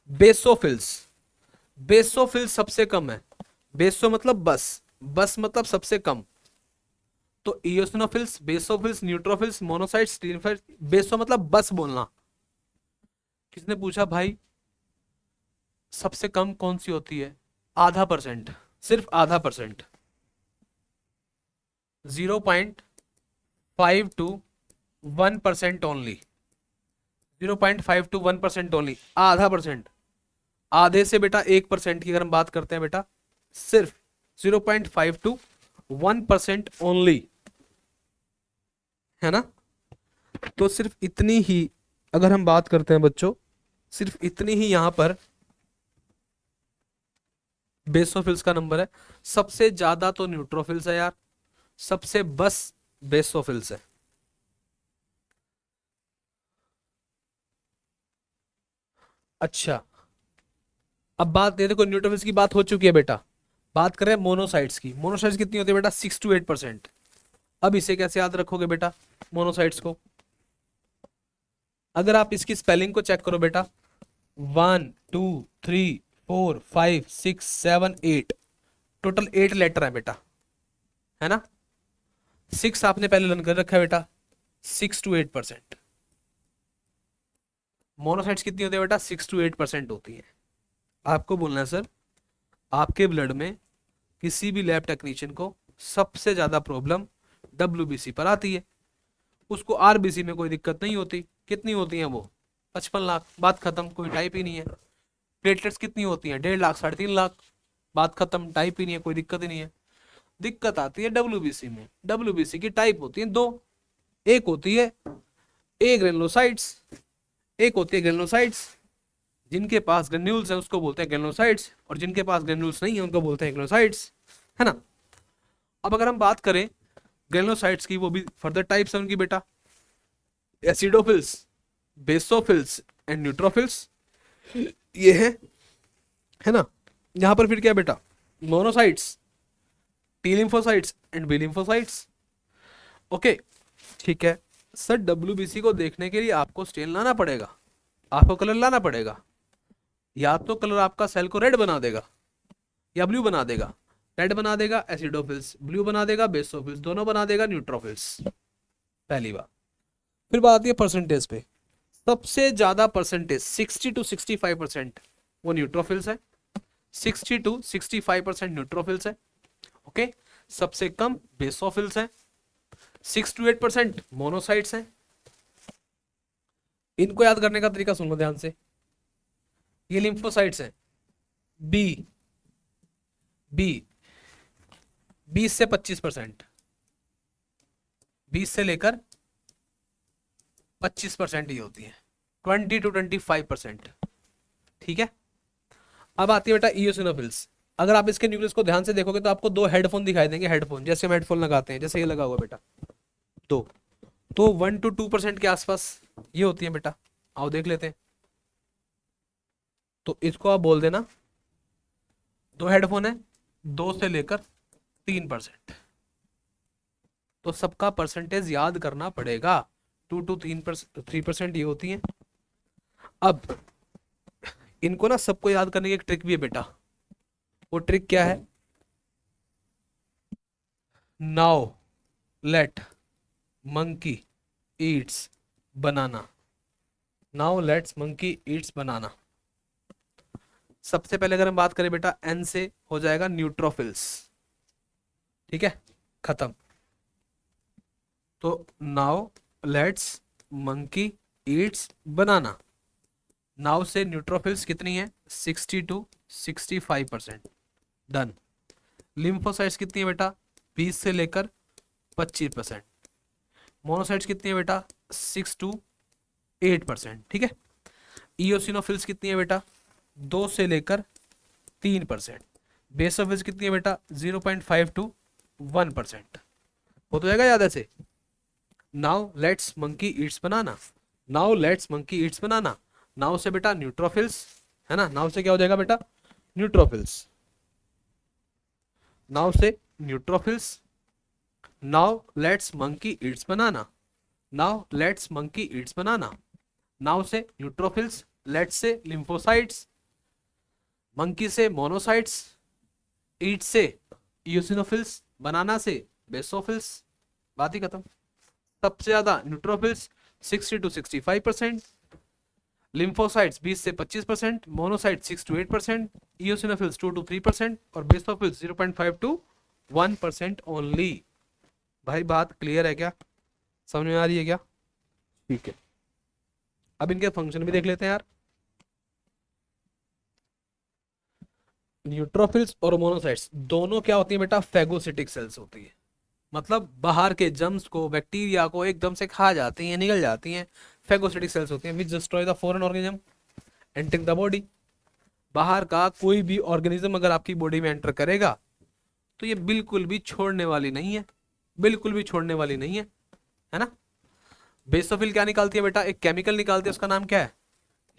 Basophils, basophils सबसे कम है। बेसो मतलब बस, बस मतलब सबसे कम। तो इओसिनोफिल्स, बेसोफिल्स, न्यूट्रोफिल्स, मोनोसाइट्स, बेसो मतलब बस बोलना। किसने पूछा भाई सबसे कम कौन सी होती है, आधा परसेंट, सिर्फ आधा percent, 0.5 to 1% only, 0.5 to 1% only, आधा परसेंट। आधे से बेटा 1% की अगर हम बात करते हैं बेटा, सिर्फ 0.5 to 1% ओनली, है ना। तो सिर्फ इतनी ही अगर हम बात करते हैं बच्चों, सिर्फ इतनी ही यहां पर बेसोफिल्स का नंबर है। सबसे ज्यादा तो न्यूट्रोफिल्स है यार, सबसे बस बेसोफिल्स है। अच्छा, अब बात ये देखो, न्यूट्रोफिल्स की बात हो चुकी है बेटा, बात करें मोनोसाइट्स की, मोनोसाइट्स कितनी होती है बेटा 6 to 8%। अब इसे कैसे याद रखोगे बेटा मोनोसाइट्स को, अगर आप इसकी स्पेलिंग को चेक करो बेटा 1 2 3 4 5 6 7 8, टोटल 8 लेटर है बेटा, है ना। 6 आपने पहले लर्न कर रखा है बेटा, 6 to 8%। मोनोसाइट्स कितनी होती है बेटा 6 to 8% होती है। आपको बोलना है सर आपके ब्लड में किसी भी लैब टेक्नीशियन को सबसे ज्यादा प्रॉब्लम WBC पर आती है, उसको RBC में कोई दिक्कत नहीं होती। कितनी होती है वो 55 लाख, बात खत्म, कोई टाइप ही नहीं है। प्लेटलेट्स कितनी होती हैं 1.5 लाख 3.5 लाख, बात खत्म, टाइप ही नहीं है, कोई दिक्कत ही नहीं है। दिक्कत आती है WBC में। WBC की टाइप होती है दो, एक होती है ए ग्रेनुलोसाइट्स, एक होती है ग्रेनुलोसाइट्स। जिनके पास ग्रेन्यूल्स है उसको बोलते हैं ग्रेनुलोसाइट्स, और जिनके पास ग्रेन्यूल्स नहीं है उनको बोलते हैं ग्रेनुलोसाइट्स, है ना। अब अगर हम बात करें ग्रेनुलोसाइट्स की, वो भी फर्दर टाइप्स है उनकी बेटा, एसिडोफिल्स, बेसोफिल्स एंड न्यूट्रोफिल्स, ये है ना। यहां पर फिर क्या है बेटा monocytes, T lymphocytes and B lymphocytes. Okay ठीक है सर, WBC को देखने के लिए आपको स्टेन लाना पड़ेगा, आपको कलर लाना पड़ेगा। या तो कलर आपका सेल को रेड बना देगा या ब्लू बना देगा। रेड बना देगा एसिडोफिल्स, ब्लू बना देगा बेसोफिल्स, दोनों बना देगा न्यूट्रोफिल्स, पहली बात। फिर बात आती है परसेंटेज पे, सबसे ज्यादा परसेंटेज 60 to 65% वो न्यूट्रोफिल्स है, 60 to 65% न्यूट्रोफिल्स है। ओके सबसे कम बेसोफिल्स है, 6 to 8% मोनोसाइट्स हैं। इनको याद करने का तरीका सुन लो ध्यान से, ये लिम्फोसाइट्स हैं, बी बी 20 से 25%, 20 से लेकर 25% ही होती है, 20 to 25%। ठीक है, अब आती है बेटा इओसिनोफिल्स। अगर आप इसके न्यूक्लियस को ध्यान से देखोगे तो आपको दो हेडफोन दिखाई देंगे, हेडफोन जैसे हम हेडफोन लगाते हैं, जैसे ये लगा हुआ बेटा, दो, तो 1 to 2% के आसपास ये होती है बेटा। आओ देख लेते हैं, तो इसको आप बोल देना, दो हेडफोन है, 2 से लेकर 3%, तो सबका परसेंटेज याद करना पड़ेगा, 2 to 3% ये होती है। अब इनको ना सबको याद करने की एक ट्रिक भी है बेटा, वो ट्रिक क्या है, now let monkey eats banana, now let's monkey eats बनाना। सबसे पहले अगर हम बात करें बेटा N से हो जाएगा न्यूट्रोफिल्स, ठीक है, खत्म। तो now let's monkey eats banana, now से न्यूट्रोफिल्स कितनी है 60 to 65%, डन। लिम्फोसाइट्स कितनी है बेटा 20 से लेकर 25%, मोनोसाइट्स कितनी है बेटा 6 to 8%, ठीक है। इओसिनोफिल्स कितनी है बेटा 2 से लेकर 3%, बेसोफिल्स कितनी है बेटा 0.5 to 1%। हो तो जाएगा याद ऐसे, now let's monkey eats banana, now let's monkey eats banana, now से बेटा न्यूट्रोफिल्स, है ना, नाउ से क्या हो जाएगा बेटा न्यूट्रोफिल्स, नाउ से neutrophils, now let's monkey eats banana, now let's monkey eats banana, now से न्यूट्रोफिल्स, लेट्स से लिम्फोसाइट्स, मंकी से मोनोसाइट्स, ईट से इओसिनोफिल्स, बनाना से बेसोफिल्स, बात ही खत्म। सबसे ज्यादा न्यूट्रोफिल्स 60 to 65%, लिम्फोसाइट्स 20 से 25%, मोनोसाइट्स 6 to 8%, इओसिनोफिल्स 2 to 3% और बेसोफिल्स 0.5 to 1% ओनली। भाई बात क्लियर है क्या, समझ में आ रही है क्या? ठीक है, अब इनके फंक्शन भी देख लेते हैं यार। न्यूट्रोफिल्स और मोनोसाइट्स दोनों क्या होती है बेटा फैगोसिटिक सेल्स होती है, मतलब बाहर के जम्स को बैक्टीरिया को एकदम से खा जाती हैं, निगल जाती हैं, फैगोसिटिक सेल्स होती हैं which destroy the foreign organism entering the body. बाहर का कोई भी ऑर्गेनिज्म अगर आपकी बॉडी में एंटर करेगा तो ये बिल्कुल भी छोड़ने वाली नहीं है, बिल्कुल भी छोड़ने वाली नहीं है ना। बेसोफिल क्या निकालती है बेटा, एक केमिकल निकालती है, उसका नाम क्या है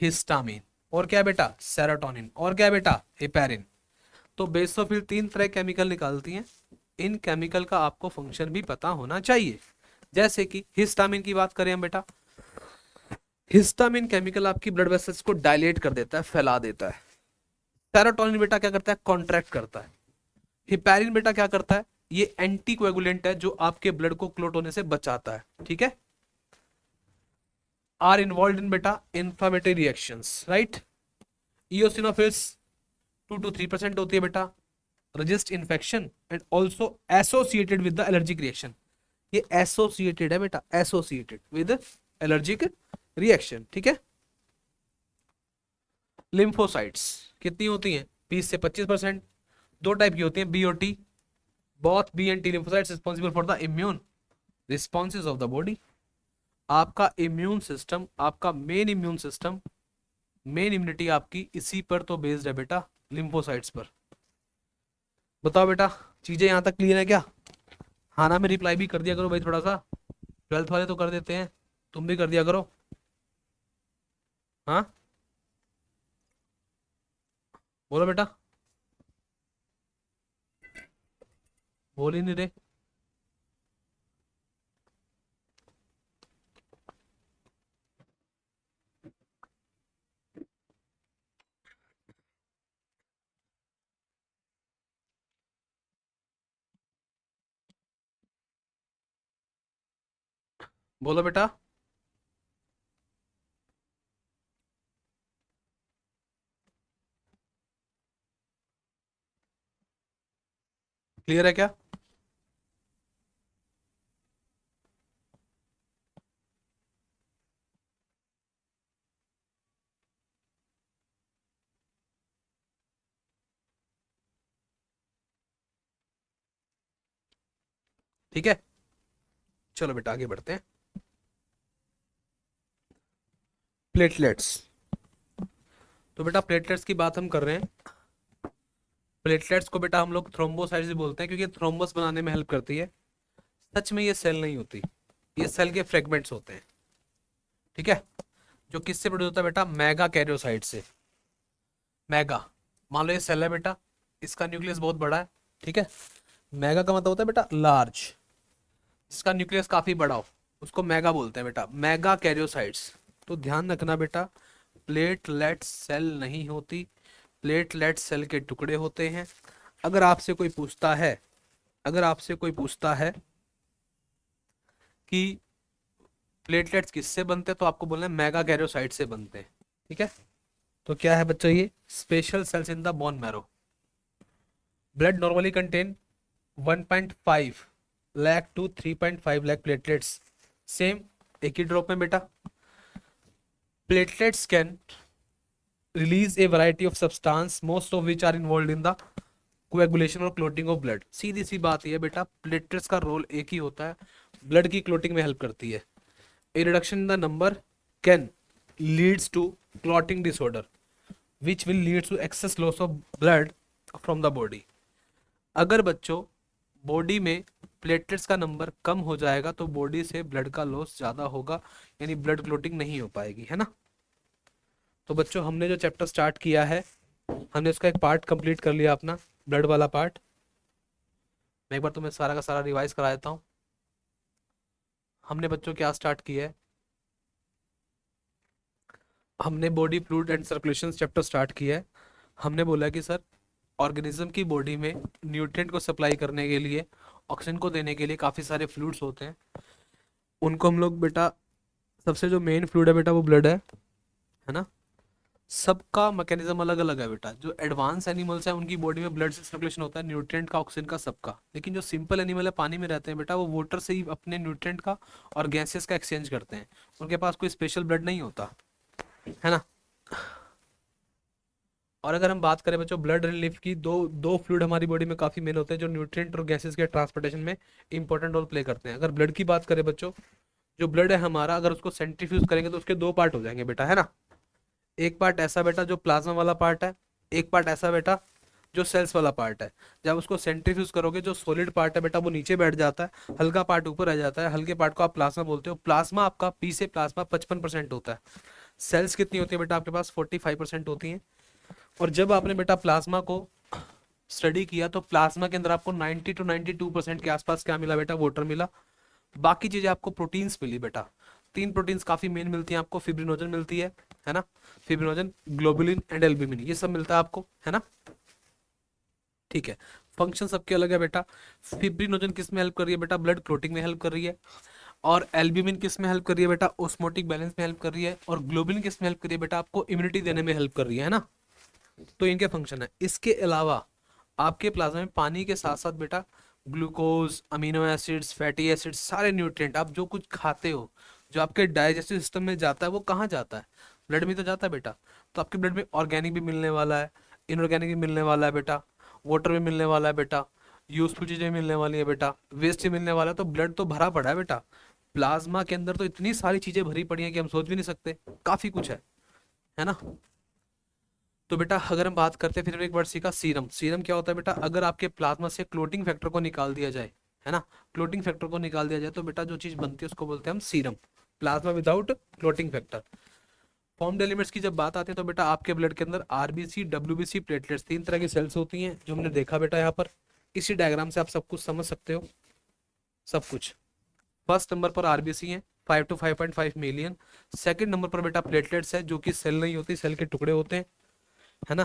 हिस्टामिन, और क्या है बेटा सेरोटोनिन, और क्या है बेटा हेपेरिन। तो बेसोफिल 3 तरह केमिकल निकालती हैं। इन केमिकल का आपको फंक्शन भी पता होना चाहिए। जैसे कि हिस्टामिन की बात करें हम बेटा, हिस्टामिन केमिकल आपकी ब्लड वेसल्स को डायलेट कर देता है, फैला देता है। सेरोटोनिन बेटा क्या करता है, कॉन्ट्रैक्ट करता है। हिपैरिन बेटा क्या करता है, ये एंटी कोएगुलेंट है जो आपके ब्लड को क्लॉट होने से बचाता है, ठीक है। आर इन्वॉल्व इन बेटा इंफ्लामेटरी रिएक्शंस, राइट। इयोसिनोफिल्स 2 to 3% होती है बेटा, resist infection and also associated with the allergic reaction। ये associated है बेटा, associated with allergic reaction, ठीक है। लिम्फोसाइट्स कितनी होती हैं, 20 से 25%। दो टाइप की होती हैं, बी और T. Both B and T lymphocytes responsible for the immune responses of the body. आपका इम्यून सिस्टम, आपका main immune system, main immunity आपकी इसी पर तो बेस्ड है बेटा, लिम्फोसाइट्स पर। बताओ बेटा, चीजें यहां तक क्लियर है क्या? हाँ ना में रिप्लाई भी कर दिया करो भाई, थोड़ा सा 12th वाले तो कर देते हैं, तुम भी कर दिया करो। हाँ बोलो बेटा, बोल ही नहीं रहे। बोलो बेटा। क्लियर है क्या? ठीक है, चलो बेटा आगे बढ़ते हैं। प्लेटलेट्स, तो बेटा प्लेटलेट्स की बात हम कर रहे हैं। प्लेटलेट्स को बेटा हम लोग थ्रोम्बोसाइट्स भी बोलते हैं, क्योंकि थ्रोम्बस बनाने में हेल्प करती है। सच में ये सेल नहीं होती, ये सेल के फ्रेगमेंट्स होते हैं, ठीक है। जो किससे प्रोड्यूस होता है बेटा, मेगा कैरियोसाइट से। मेगा, मान लो ये सेल है बेटा, इसका न्यूक्लियस बहुत बड़ा है, ठीक है। मेगा का मतलब होता है बेटा लार्ज, जिसका न्यूक्लियस काफी बड़ा हो उसको मेगा बोलते हैं बेटा, मेगा कैरियोसाइट्स। तो ध्यान रखना बेटा, प्लेटलेट सेल नहीं होती, प्लेटलेट सेल के टुकड़े होते हैं। अगर आपसे कोई पूछता है, अगर आपसे कोई पूछता है कि प्लेटलेट्स किससे बनते हैं, तो आपको बोलना है मेगा कैरियोसाइट से बनते हैं, ठीक है। तो क्या है बच्चों, ये special cells in the bone marrow. Blood normally contain 1.5 lakh to 3.5 lakh platelets, same एक ही ड्रॉप में बेटा। Platelets can release a variety of substance, most of which are involve in the coagulation और क्लोटिंग ऑफ ब्लड। सीधी सी बात यह है बेटा, प्लेटलेट्स का रोल एक ही होता है, ब्लड की क्लोटिंग में हेल्प करती है। A reduction in the number can leads to clotting disorder which will lead to excess loss of blood from the body। अगर बच्चों बॉडी में प्लेटलेट्स का नंबर कम हो जाएगा तो बॉडी से ब्लड का लॉस ज़्यादा होगा, यानी ब्लड क्लोटिंग नहीं हो पाएगी, है ना। तो बच्चों हमने जो चैप्टर स्टार्ट किया है, हमने उसका एक पार्ट कंप्लीट कर लिया अपना, ब्लड वाला पार्ट। मैं एक बार तुम्हें सारा का सारा रिवाइज करा देता हूँ। हमने बच्चों क्या स्टार्ट किया है, हमने body fluid and circulation chapter start किया है। हमने बोला कि सर ऑर्गेनिज्म की बॉडी में न्यूट्रिएंट को सप्लाई करने के लिए, ऑक्सीजन को देने के लिए काफ़ी सारे फ्लूइड्स होते हैं। उनको हम लोग बेटा, सबसे जो मेन फ्लूइड है बेटा वो ब्लड है ना। सबका मैकेनिज्म अलग अलग है बेटा। जो एडवांस एनिमल्स हैं उनकी बॉडी में ब्लड से सर्कुलेशन होता है, न्यूट्रिएंट का, ऑक्सीजन का, सबका। लेकिन जो सिंपल एनिमल है, पानी में रहते हैं बेटा, वो वाटर से ही अपने न्यूट्रिएंट का और गैसेस का एक्सचेंज करते हैं। उनके पास कोई स्पेशल ब्लड नहीं होता, है ना। और अगर हम बात करें बच्चों ब्लड रिलीफ की, दो दो फ्लूइड हमारी बॉडी में काफी मेन होते हैं जो न्यूट्रिएंट और गैसेस के ट्रांसपोर्टेशन में इंपॉर्टेंट रोल प्ले करते हैं। अगर ब्लड की बात करें बच्चों, जो ब्लड है हमारा, अगर उसको सेंट्रीफ्यूज करेंगे तो उसके दो पार्ट हो जाएंगे बेटा, है ना। एक पार्ट ऐसा बेटा जो प्लाज्मा वाला पार्ट है, एक पार्ट ऐसा बेटा जो सेल्स वाला पार्ट है। जब उसको सेंट्रीफ्यूज करोगे, जो सॉलिड पार्ट है बेटा वो नीचे बैठ जाता है, हल्का पार्ट ऊपर रह जाता है। हल्के पार्ट को आप प्लाज्मा बोलते हो। प्लाज्मा आपका पी से प्लाज्मा 55% होता है। सेल्स कितनी होती है बेटा आपके पास, 45% होती हैं। और जब आपने बेटा प्लाज्मा को स्टडी किया तो प्लाज्मा के अंदर आपको 90 to 92% के आसपास क्या मिला बेटा, वाटर मिला। बाकी चीजें आपको प्रोटीन्स मिली बेटा। तीन प्रोटीन्स काफी मेन मिलती हैं आपको, फिब्रिनोजन मिलती है ना, फिब्रिनोजन, ग्लोबुलिन एंड एल्ब्यूमिन, ये सब मिलता है आपको, है ना। ठीक है, फंक्शन सबके अलग है बेटा। फिब्रिनोजन किस में हेल्प कर रही है बेटा, ब्लड क्लोटिंग में हेल्प कर रही है। और एल्ब्यूमिन किस में हेल्प कर रही है बेटा, ऑस्मोटिक बैलेंस में हेल्प कर रही है। और ग्लोबुलिन किस में हेल्प कर रही है बेटा, आपको इम्यूनिटी देने में हेल्प कर रही है ना। तो इनके फंक्शन है। इसके अलावा आपके प्लाज्मा में पानी के साथ साथ बेटा glucose, amino acids, fatty acids, सारे न्यूट्रिएंट आप जो कुछ खाते हो, जो आपके डाइजेस्टिव सिस्टम में जाता है, वो कहाँ जाता है, ब्लड में तो जाता है बेटा। तो आपके ब्लड में ऑर्गेनिक भी मिलने वाला है, इनऑर्गेनिक भी मिलने वाला है बेटा, वाटर भी मिलने वाला है बेटा, यूजफुल चीजें मिलने वाली है बेटा, वेस्ट भी मिलने वाला है। तो ब्लड तो भरा पड़ा है बेटा। प्लाज्मा के अंदर तो इतनी सारी चीजें भरी पड़ी हैं कि हम सोच भी नहीं सकते, काफी कुछ है ना। तो बेटा अगर हम बात करते हैं, फिर एक वर्ड सीखा सीरम। सीरम क्या होता है बेटा, अगर आपके प्लाज्मा से क्लोटिंग फैक्टर को निकाल दिया जाए, है ना, क्लोटिंग फैक्टर को निकाल दिया जाए तो बेटा जो चीज बनती है उसको बोलते हैं हम serum. Plasma without clotting factor. Formed elements की जब बात आती है तो बेटा आपके ब्लड के अंदर आरबीसी, डब्ल्यूबीसी, प्लेटलेट्स, तीन तरह की सेल्स होती हैं जो हमने देखा बेटा यहाँ पर। इसी डायग्राम से आप सब कुछ समझ सकते हो, सब कुछ। फर्स्ट नंबर पर आरबीसी है, 5 to 5.5 मिलियन। सेकंड नंबर पर बेटा प्लेटलेट्स है, जो कि सेल नहीं होती, सेल के टुकड़े होते हैं, है ना।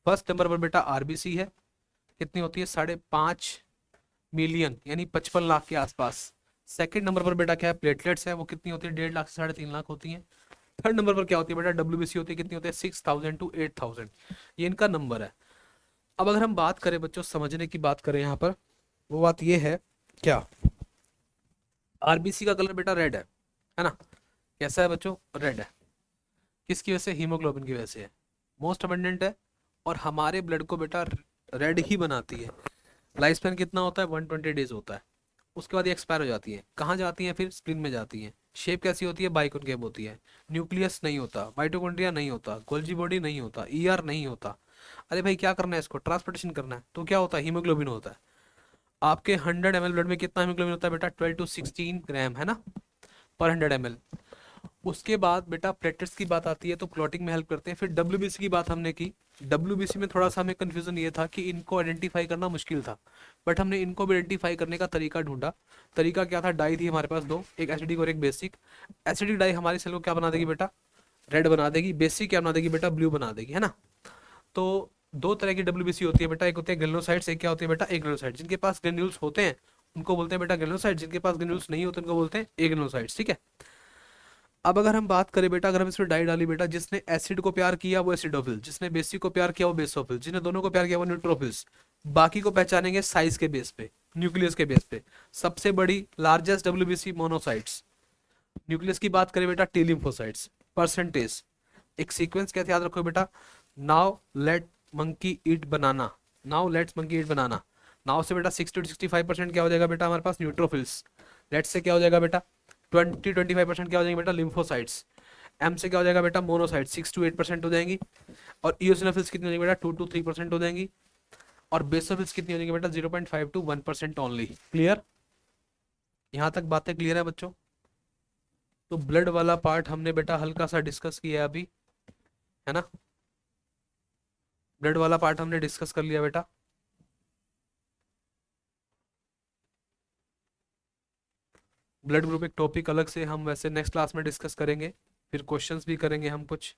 फर्स्ट नंबर पर बेटा आरबीसी है, कितनी होती है, 5.5 मिलियन, यानी 55 लाख के आसपास। सेकंड नंबर पर बेटा क्या है, प्लेटलेट्स है, वो कितनी होती है, 1.5 लाख से 3.5 लाख होती है। थर्ड नंबर पर क्या होती है बेटा, डब्ल्यूबीसी होती है, कितनी होती है, 6,000 to 8,000, ये इनका नंबर है। अब अगर हम बात करें बच्चों, समझने की बात करें यहाँ पर, वो बात ये है क्या, आरबीसी का कलर बेटा रेड है ना। कैसा है बच्चों, रेड है। किसकी वजह से, हीमोग्लोबिन की वजह से है, मोस्ट अबंडेंट है। और हमारे ब्लड को बेटा रेड ही बनाती है। लाइफ स्पैन कितना होता है, 120 डेज होता है। उसके बाद ये एक्सपायर हो जाती है, कहाँ जाती है, फिर स्प्लीन में जाती है। शेप कैसी होती है, बाइकॉन्केव होती है। न्यूक्लियस नहीं होता, माइटोकॉन्ड्रिया नहीं होता, गोल्जी बॉडी नहीं होता, ईआर नहीं होता। अरे भाई क्या करना है इसको, ट्रांसपोर्टेशन करना है, तो क्या होता है, हीमोग्लोबिन होता है। आपके 100 ml ब्लड में कितना हीमोग्लोबिन होता है बेटा, 12 to 16 ग्राम, है ना, पर 100 ml। उसके बाद बेटा प्लेटलेट्स की बात आती है तो क्लॉटिंग में हेल्प करते हैं। फिर डब्ल्यूबीसी की बात हमने की। डब्ल्यूबीसी में थोड़ा सा हमें कंफ्यूजन ये था कि इनको आइडेंटिफाई करना मुश्किल था, बट हमने इनको भी आइडेंटिफाई करने का तरीका ढूंढा। तरीका क्या था, डाई थी हमारे पास दो, एक एसिडिक और एक बेसिक। एसिडिक डाई हमारी सेल को क्या बना देगी बेटा, रेड बना देगी। बेसिक क्या बना देगी बेटा, ब्लू बना देगी, है ना। तो दो तरह की डब्ल्यूबीसी होती है बेटा, एक होते हैं ग्रेनुलोसाइट्स, एक क्या होती है बेटा, एक ग्रेनुलोसाइट। जिनके पास ग्रेन्यूल्स होते हैं उनको बोलते हैं बेटा ग्रेनुलोसाइट, जिनके पास ग्रेन्यूल्स नहीं होते उनको बोलते हैं एग्रेनुलोसाइट्स, ठीक है। अब अगर हम बात करें बेटा, अगर हम इसमें डाई डाली बेटा, जिसने एसिड को प्यार किया वो एसिडोफिल, जिसने बेसिक को प्यार किया वो बेसोफिल, जिसने दोनों को प्यार किया वो न्यूट्रोफिल्स। बाकी को पहचानेंगे साइज के बेस पे, न्यूक्लियस के बेस पे। सबसे बड़ी लार्जेस्ट डब्ल्यूबीसी मोनोसाइट्स। न्यूक्लियस की बात करें बेटा, टी लिम्फोसाइट्स। परसेंटेज, एक सीक्वेंस क्या याद रखो बेटा, now let monkey eat banana, now let's monkey eat banana. Now से बेटा 60 to 65% क्या हो जाएगा बेटा हमारे पास, न्यूट्रोफिल्स। लेट से क्या हो जाएगा बेटा, 20-25% क्या हो जाएंगे बेटा, लिम्फोसाइट्स। एम से क्या हो जाएगा बेटा, मोनोसाइट्स, 6 to 8% हो जाएंगी। और इयोसिनोफिल्स कितनी हो जाएंगी बेटा, 2 to 3% हो जाएंगी। और बेसोफिल्स कितनी हो जाएंगी बेटा, 0.5 to 1% ओनली। क्लियर, यहाँ तक बातें क्लियर है बच्चों। तो ब्लड वाला पार्ट हमने बेटा हल्का सा डिस्कस किया है अभी, है ना। ब्लड वाला पार्ट हमने डिस्कस कर लिया बेटा। ब्लड ग्रुप एक टॉपिक अलग से हम वैसे नेक्स्ट क्लास में डिस्कस करेंगे, फिर क्वेश्चंस भी करेंगे हम कुछ।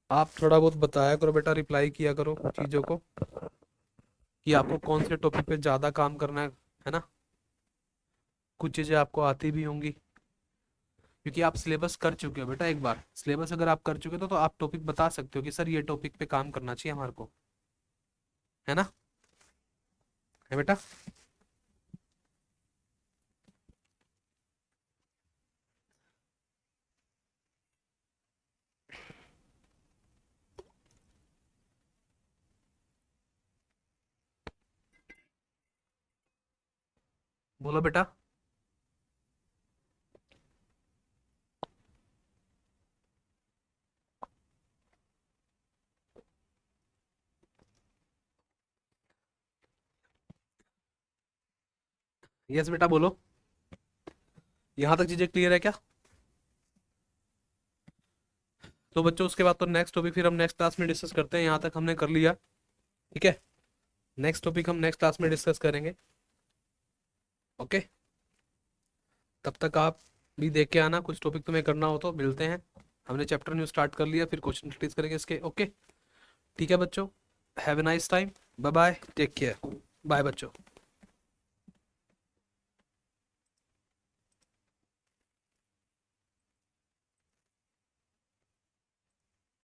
आप थोड़ा बहुत बताया करो बेटा, रिप्लाई किया करो चीज़ों को कि आपको कौन से टॉपिक पे ज़्यादा काम करना है ना। कुछ चीज़ें आपको आती भी होंगी क्योंकि आप सिलेबस कर चुके हो बेटा। एक बार सिलेबस अगर आप कर चुके हो तो आप टॉपिक बता सकते हो कि सर ये टॉपिक पे काम करना चाहिए हमारे को, है ना, है बेटा। बोलो बेटा। यस बेटा बोलो। यहाँ तक चीज़ें क्लियर है क्या। तो बच्चों उसके बाद तो नेक्स्ट टॉपिक फिर हम नेक्स्ट क्लास में डिस्कस करते हैं। यहाँ तक हमने कर लिया, ठीक है, नेक्स्ट टॉपिक हम नेक्स्ट क्लास में डिस्कस करेंगे। ओके, तब तक आप भी देख के आना, कुछ टॉपिक तुम्हें करना हो तो मिलते हैं। हमने चैप्टर न्यू स्टार्ट कर लिया, फिर क्वेश्चन प्रैक्टिस करेंगे इसके। ओके, ठीक है बच्चों, have a nice time, bye bye, take care, bye बच्चों।